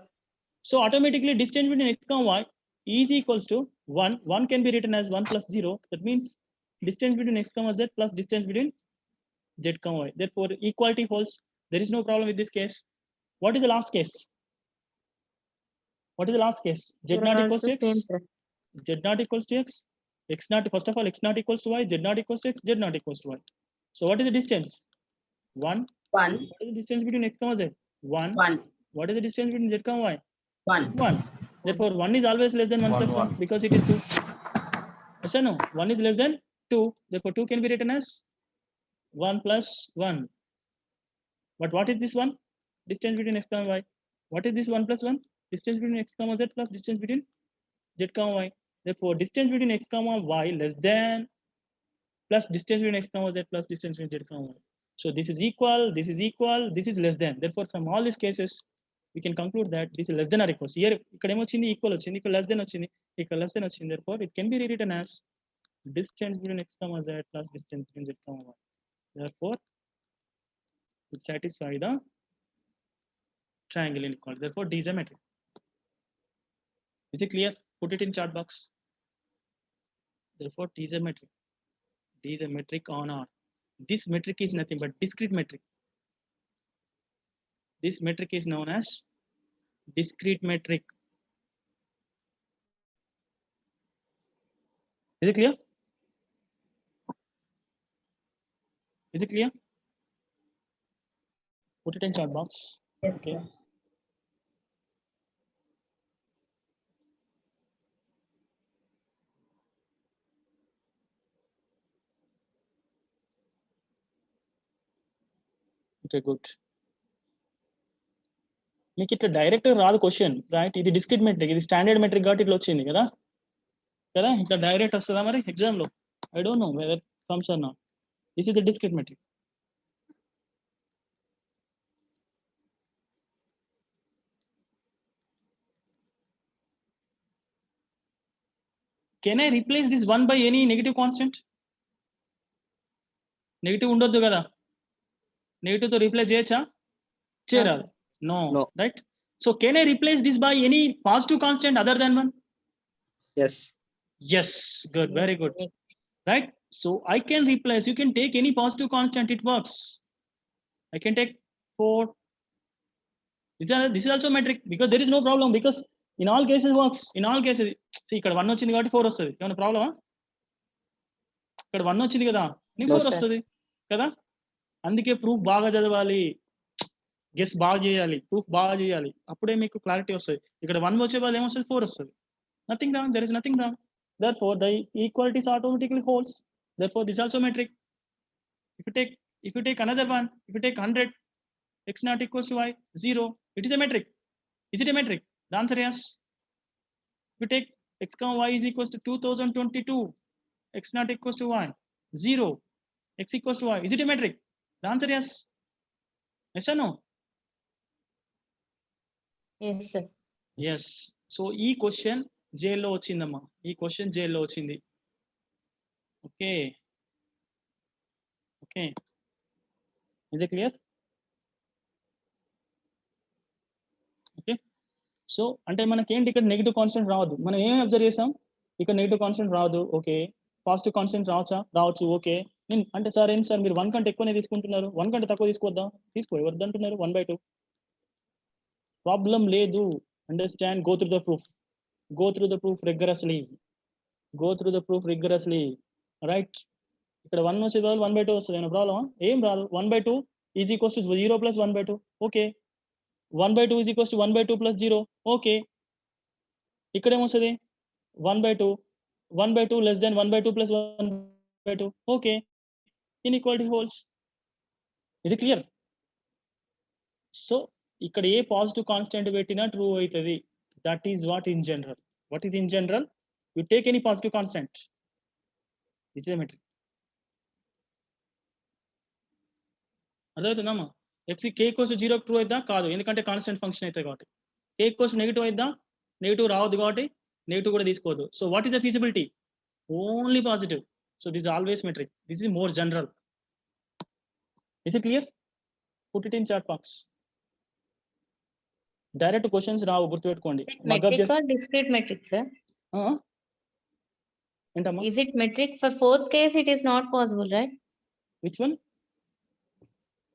So automatically distance between x comma y is equals to 1. 1 can be written as 1 plus 0. That means distance between x comma z plus distance between z comma y. Therefore, equality holds. There is no problem with this case. What is the last case? What is the last case? Z not equals to x. Z not equals to x. X not, first of all, x not equals to y. Z not equals to x. Z not equals to y. So what is the distance? 1. 1. What is the distance between x comma z? 1. 1. What is the distance between z comma y? 1. 1. Therefore, 1 is always less than 1 plus 1 because it is 2. Yes or no? 1 is less than 2. Therefore, 2 can be written as 1 plus 1. But what is this one? Distance between x comma y. What is this 1 plus 1? Distance between x comma z plus distance between z comma y. Therefore, distance between x comma y less than plus distance between x comma z plus distance between z comma y. So this is equal, this is equal, this is less than. Therefore, from all these cases, we can conclude that this is less than or equals. Here, ikkada em ochindi equal ochindi, ikkada less than ochindi, ikkada less than ochindi. Therefore, it can be rewritten as distance between x comma z plus distance between z comma y. Therefore, it satisfies the triangle inequality. Therefore, D is a metric. Is it clear? Put it in chart box. Therefore, D is a metric. D is a metric on R. This metric is nothing but discrete metric. This metric is known as discrete metric. Is it clear? Is it clear? Put it in chart box. Yes, Okay. sir. Okay, good. మీకు ఇట్లా direct రాదు question, right? ఇది discrete metric, ఇది standard metric కాబట్టి ఇట్లా వచ్చింది కదా, కదా ఇట్లా డైరెక్ట్ వస్తుందా మరి ఎగ్జామ్ లో? I don't know whether comes or not. This is the discrete metric. Can I replace this 1 by any negative constant? Negative ఉండొద్దు కదా, నెగిటివ్ తో రీప్లేస్ చేయొచ్చా? చేయరాదు. No, right? So can I replace this by any positive constant other than 1? Yes. Yes, good, very good. Right? So I can replace, you can take any positive constant, it works. I can take 4. This is also metric because there is no problem, because in all cases works. In all cases, see ఇక్కడ 1 వచ్చింది కాబట్టి 4 వస్తుంది. ఏమైనా ప్రాబ్లమా? ఇక్కడ 1 వచ్చింది కదా, నీకు 4 వస్తుంది కదా. అందుకే ప్రూఫ్ బాగా చదవాలి, గెస్ బాగా చేయాలి, ప్రూఫ్ బాగా చేయాలి, అప్పుడే మీకు క్లారిటీ వస్తుంది. ఇక్కడ 1 వచ్చే వాళ్ళు ఏమొస్తుంది? 4 వస్తుంది. Nothing wrong, there is nothing wrong. Therefore, the equalities automatically holds. Therefore, this is also metric. If you take another one, if you take 100, x not equals to y, 0, it is a metric. Is it a metric? The answer is yes. If you take x comma y is equals to 2022, x not equals to y, 0, x equals to y, is it a metric? The answer is yes. Yes or no? Yes, sir. Yes. So ఈ question జైల్లో వచ్చిందమ్మా, ఈ question జైల్లో వచ్చింది. Okay, okay, is it clear? Okay, so అంటే మనకేంటి ఇక్కడ negative constant రావద్దు. మనం ఏం అబ్జర్వ్ చేసాం? ఇక్కడ నెగిటివ్ కాన్స్టెంట్ రావద్దు. ఓకే, పాజిటివ్ కాన్స్టెంట్ రావచ్చా? రావచ్చు. ఓకే, నేను అంటే సార్ ఏంటి సార్ మీరు 1 కంటే ఎక్కువనే తీసుకుంటున్నారు, 1 కంటే తక్కువ తీసుకోవద్దా? తీసుకో, ఎవరు అంటున్నారు? 1/2 ప్రాబ్లం లేదు. Understand, go through the proof rigorously, right? ఇక్కడ 1 వచ్చే వాళ్ళు 1/2 వస్తుంది, ఏమైనా ప్రాబ్లమా? ఏం రాదు. 1/2 is equals to 0 plus 1 by 2. Okay. 1 by 2 is equals to 1 by 2 plus 0. Okay. ఇక్కడ ఏమొస్తుంది 1 by 2. 1 by 2 less than 1 by 2 plus 1 by 2. Okay. Inequality holds. Is it clear? So ఇక్కడ ఏ పాజిటివ్ కాన్స్టెంట్ పెట్టినా ట్రూ అవుతుంది. That is what in general. What is in general? You take any positive constant. This is metric. అర్థమవుతుందమ్మా? X k equals to 0 true అయిద్దా? కాదు, ఎందుకంటే constant function అవుతుంది కాబట్టి. కే ఈక్వల్స్ టు నెగిటివ్ అయిద్దా? Negative రావద్దు కాబట్టి నెగిటివ్ కూడా తీసుకోవద్దు. So what is the feasibility? Only positive. So this always metric. This is more general. Is it clear? Put it in chat box. Direct questions రావు, గుర్తుపెట్టుకోండి. Metric or discrete metric, sir? ఏంటమ్మా? Is it metric? For fourth case, it is not possible, right? Which one?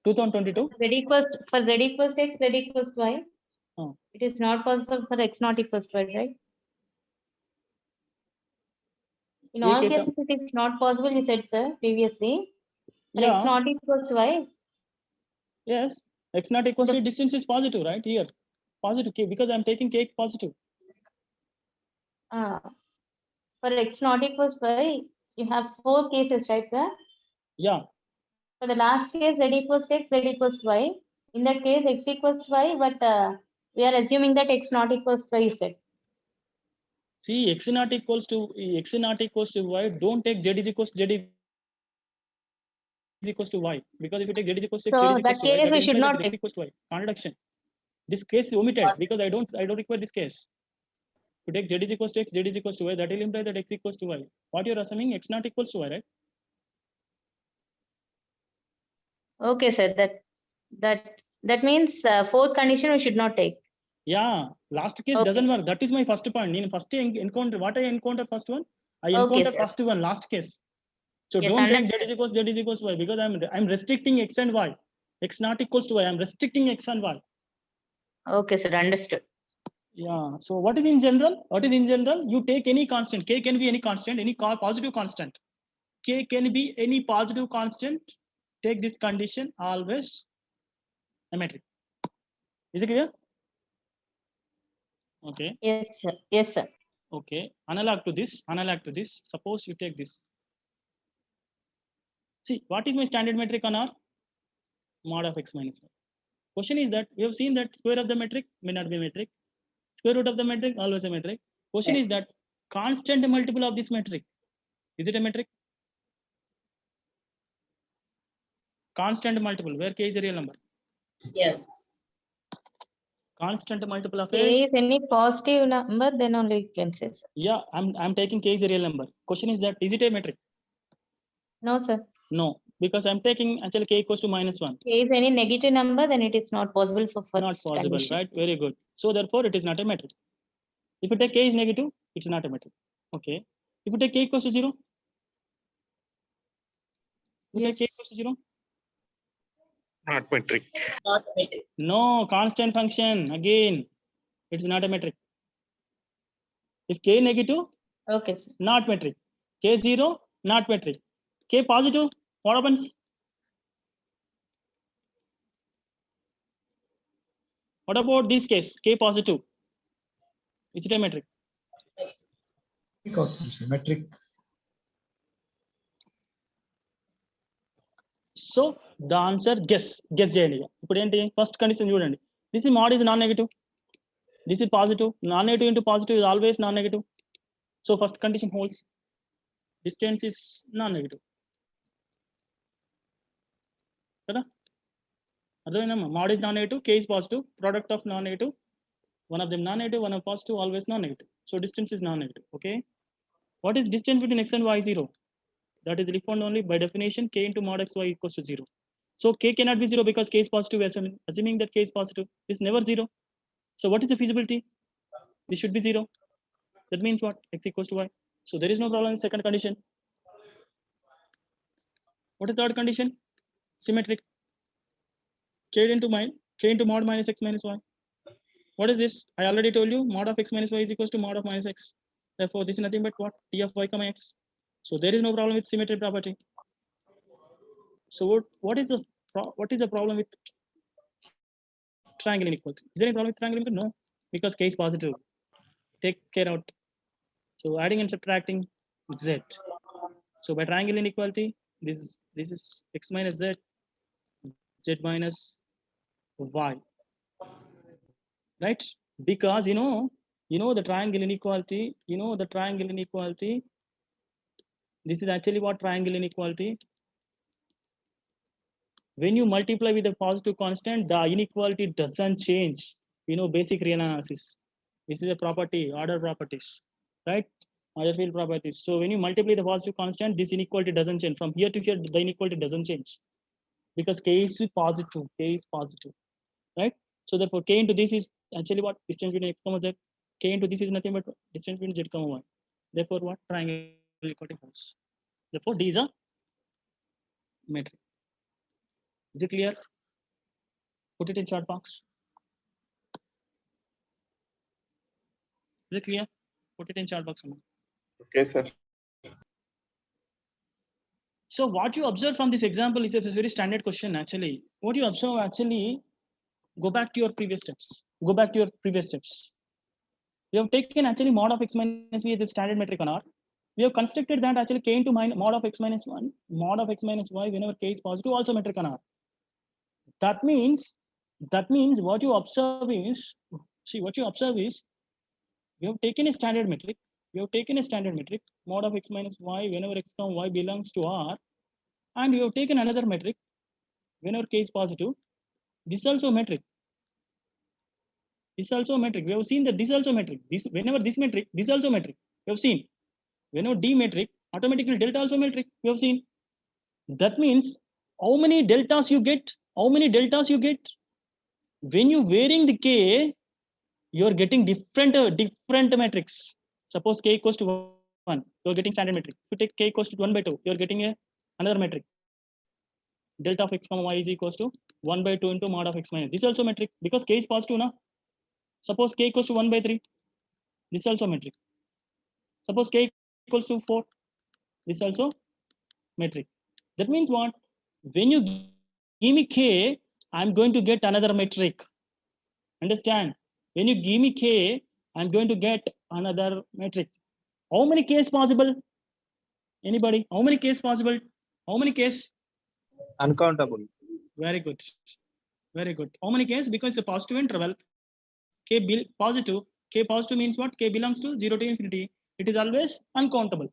2022? For z equals to x, z equals to y. It is not possible for x not equals to y, right? In all case cases, it is not possible, you said, sir, previously. For Yeah. x not equals to y. Yes, x not equals to distance is positive, right? Here, positive k, because I'm taking k positive. For x not equals to y, you have 4 cases, right, sir? Yeah, For the last case, z equals to x, z equals to y. In that case, x equals to y, but we are assuming that x not equals to y, you said. see, x not equals to y. Don't take z is equals to y, because if you take z is equals to x, So z is equals that to y, case that we will should imply not that x take. equals to y. Contradiction. This case is omitted because I don't require this case. To take z is equals to x, z is equals to y, that will imply that x equals to y. What you are assuming, x not equals to y, right? Okay, sir. That means fourth condition we should not take. Yeah, last case Okay. doesn't work. That is my first point. In first encounter, what I encounter first one, I Okay, encounter sir. first one, last case. So Yes, don't take understood. z is equals to y, because I'm restricting x and y. X not equals to y. I'm restricting x and y. Okay, sir. Understood. Yeah. So what is in general? What is in general? You take any constant. K can be any constant, any positive constant. K can be any positive constant. Take this condition always a metric. Is it clear? Okay. Yes, sir. Yes, sir. Okay. Analog to this. Suppose you take this. See, what is my standard metric on R? Mod of x minus 1. Question is that we have seen that square of the metric may not be a metric. Square root of the metric always a metric. Question is that constant multiple of this metric, is it a metric? Constant multiple where k is a real number. Yes. Constant multiple of K is any positive number, then only you can say, sir. Yeah, I'm taking k is a real number. Question is that is it a metric? No, sir. No, because I'm taking actually k equals to -1. K is any negative number, then it is not possible for first Not possible, condition. right? Very good. So therefore it is not a metric. If you take k is negative, it's not a metric. Okay. If you take k equals to 0, you take k equals to 0. Not metric. Not metric. No, constant function again. It's not a metric. If k negative, Okay, sir. not metric. K 0, not metric. K positive, what happens? What about this case? K positive. Is it a metric? Metric. So the answer guess చేయండి. ఇప్పుడు ఏంటి first condition చూడండి. This is mod is non-negative. This is positive. Non-negative into positive is always non-negative. So first condition holds. Distance is non-negative. కదా? అర్థమైందమ్మా? Mod is non-negative, k is positive, product of non-negative. One of them non-negative, one of positive, always non-negative. So distance is non-negative. Okay. What is distance between x and y? 0. That is defined only by definition k into mod xy equals to 0. So k cannot be 0 because k is positive. Assuming that k is positive, it's never 0. So what is the feasibility? This should be 0. That means what? X equals to y. So there is no problem in second condition. What is third condition? Symmetric. K into mod minus x minus y. What is this? I already told you mod of x minus y is equals to mod of minus x. Therefore, this is nothing but what? T of y comma x. So there is no problem with symmetry property. So what is the what is the problem with triangle inequality? Is there any problem with triangle inequality? No, because k is positive. Take care out. So adding and subtracting z. So by triangle inequality, this is x minus z, z minus y, right? Because you know the triangle inequality. This is actually what triangle inequality. When you multiply with a positive constant, the inequality doesn't change. Basic real analysis. This is a property, order properties, right? Order field properties. So when you multiply the positive constant, this inequality doesn't change. From here to here, the inequality doesn't change because k is positive. K is positive, right? So therefore, k into this is actually what distance between x, z. K into this is nothing but distance between z, y. Therefore, what triangle inequality holds. Therefore, D is a metric. Is it clear? Put it in chart box. Is it clear? Put it in chat box. Okay, sir. So what you observe from this example is a very standard question actually. What you observe actually, go back to your previous steps. We have taken actually mod of x minus b as a standard metric on R. We have constructed that actually k into mod of x minus 1, mod of x minus y whenever k is positive also metric on R. That means what you observe is, we have taken a standard metric. Mod of x minus y whenever x comma y belongs to R, and we have taken another metric whenever k is positive. This is also a metric. We have seen that this is also metric. Whenever this metric, this is also metric. We have seen. Whenever D metric, automatically delta also metric. We have seen. That means how many deltas you get? When you varying the k, you are getting different metrics. Suppose k equals to 1, you are getting standard metric. If you take k equals to 1/2, you are getting another metric. Delta of x comma y is equals to 1/2 into mod of x minus. This is also metric because k is positive now. Suppose k equals to 1/3. This is also metric. Suppose k equals to 4. This is also metric. That means what? When you give me k, I'm going to get another metric. Understand? When you give me k, I'm going to get another metric. How many k is possible? Anybody? How many k is possible? How many k's? Uncountable. Very good. How many k's? Because it's a positive interval. K positive means what? K belongs to 0 to infinity. It is always uncountable.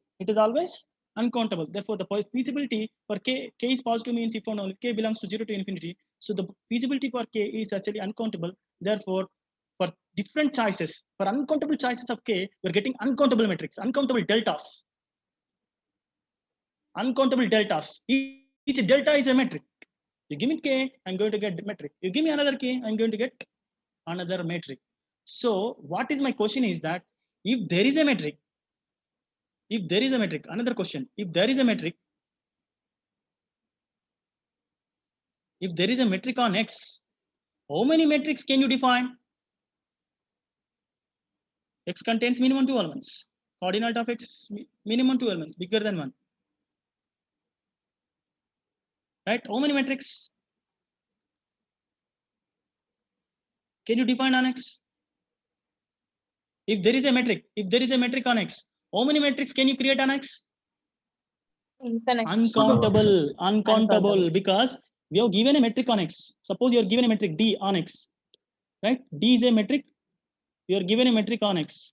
Therefore, the feasibility for k is positive means if and only k belongs to 0 to infinity. So the feasibility for k is actually uncountable. Therefore, for different choices, for uncountable choices of k, we're getting uncountable metrics, uncountable deltas. Each delta is a metric. You give me k, I'm going to get metric. You give me another k, I'm going to get another metric. So what is my question is that if there is a metric, another question, if there is a metric on x, how many metrics can you define? X contains minimum 2 elements. Coordinate of x minimum 2 elements, bigger than 1. Right? How many metrics can you define on x? If there is a metric on x, how many metrics can you create on x? Infinite. Uncountable, because we have given a metric on x. Suppose you are given a metric d on x, right? D is a metric. You are given a metric on x.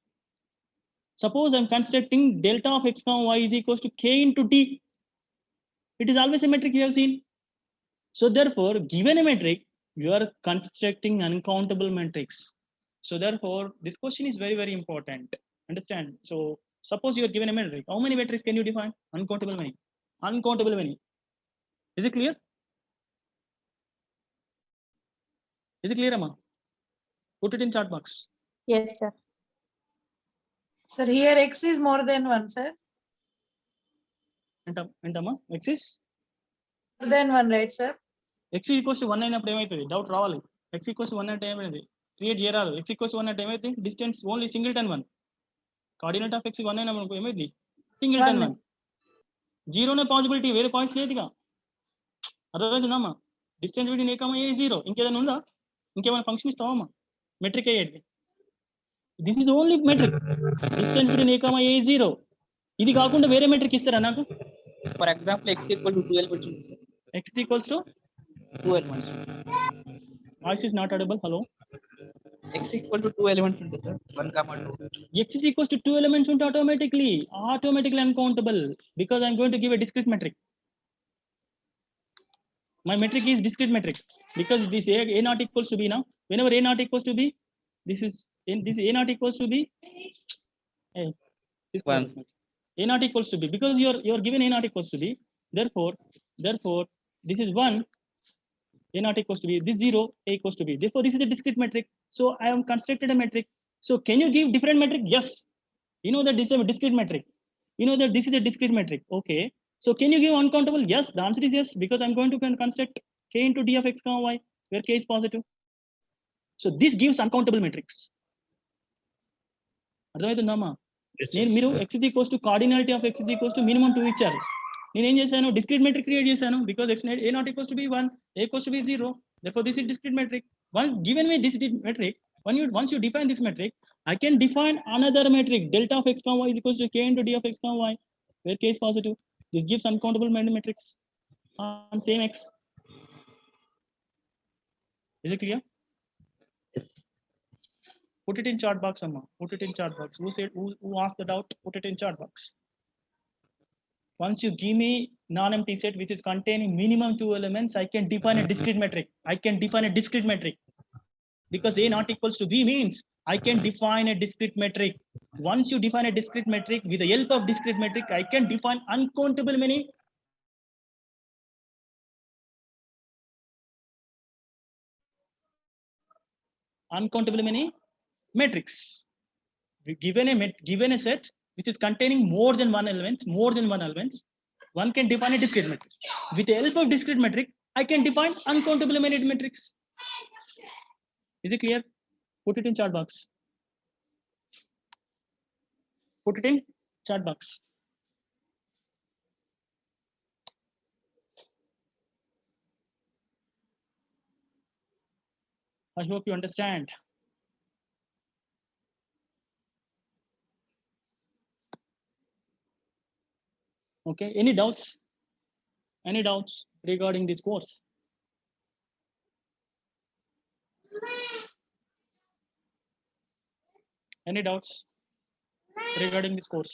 Suppose I'm constructing delta of x comma y is equals to k into d. It is always a metric you have seen. So therefore, given a metric, you are constructing uncountable metrics. So therefore, this question is very, very important. Understand? So suppose you are given a metric. How many metrics can you define? Uncountable many. Is it clear? Amma? Put it in chat box. Yes, sir. Sir, here x is more than 1, sir. Amma? X is? More than 1, right, sir? X equals to 1 అయినప్పుడు ఏమైతుంది doubt రావాలి x equals to 1 అంటే ఏమైంది create చేయరాదు x equals to 1 అంటే ఏమైంది distance only singleton 1 coordinate of x 1 అయినప్పుడు ఏమైంది సింగిల్టన్ 1 జీరోనే పాసిబిలిటీ వేరే పాయింట్స్ లేదుగా అర్థమవుతుందమ్మా distance between a comma a 0. ఇంకేదైనా ఉందా? ఇంకేమైనా ఫంక్షన్ ఇస్తావమ్మా మెట్రిక్ అయ్యేది? This is only metric. Distance between a comma a 0. ఇది కాకుండా వేరే మెట్రిక్ ఇస్తారా నాకు? For example x equal to 2 elements x equals to 2 elements voice is not audible. Hello. x equal to 2 elements ఉంటుంది sir 1, 2. X is equals to 2 elements automatically uncountable because I'm going to give a discrete metric. My metric is discrete metric because this a not equals to b now. Whenever a not equals to b, this is in this a not equals to b. Hey, this One. a not equals to b because you're given a not equals to b. Therefore this is 1. A not equals to b. This 0. A equals to b. Therefore this is a discrete metric. So I have constructed a metric. So can you give different metric? Yes. You know that this is a discrete metric. You know that this is a discrete metric. Okay. So can you give uncountable? Yes. The answer is yes because I'm going to construct k into d of x comma y where k is positive. So this gives uncountable metrics. అర్థమవుతుందమ్మా? నేను మీరు x is equals to cardinality of x is equals to minimum 2 ఇచ్చారు. నేను ఏం చేశాను? Discrete metric create చేశాను because x a not equals to be 1, a equals to be 0. Therefore this is discrete metric. Once given me this metric, once you define this metric, I can define another metric delta of x comma y is equals to k into d of x comma y where k is positive. This gives uncountable metrics on same x. Is it clear? Put it in chart box, Amma. Put it in chart box. Who asked the doubt? Put it in chart box. Once you give me non-empty set which is containing minimum 2 elements, I can define a discrete metric. I can define a discrete metric because a not equals to b means I can define a discrete metric. Once you define a discrete metric, with the help of discrete metric, I can define uncountable many metrics. Given a set which is containing more than one element, one can define a discrete metric. With the help of discrete metric, I can define uncountable many metrics. Is it clear? Put it in chart box. Put it in chat box. I hope you understand. Okay, any doubts? Any doubts regarding this course? Any doubts regarding this course?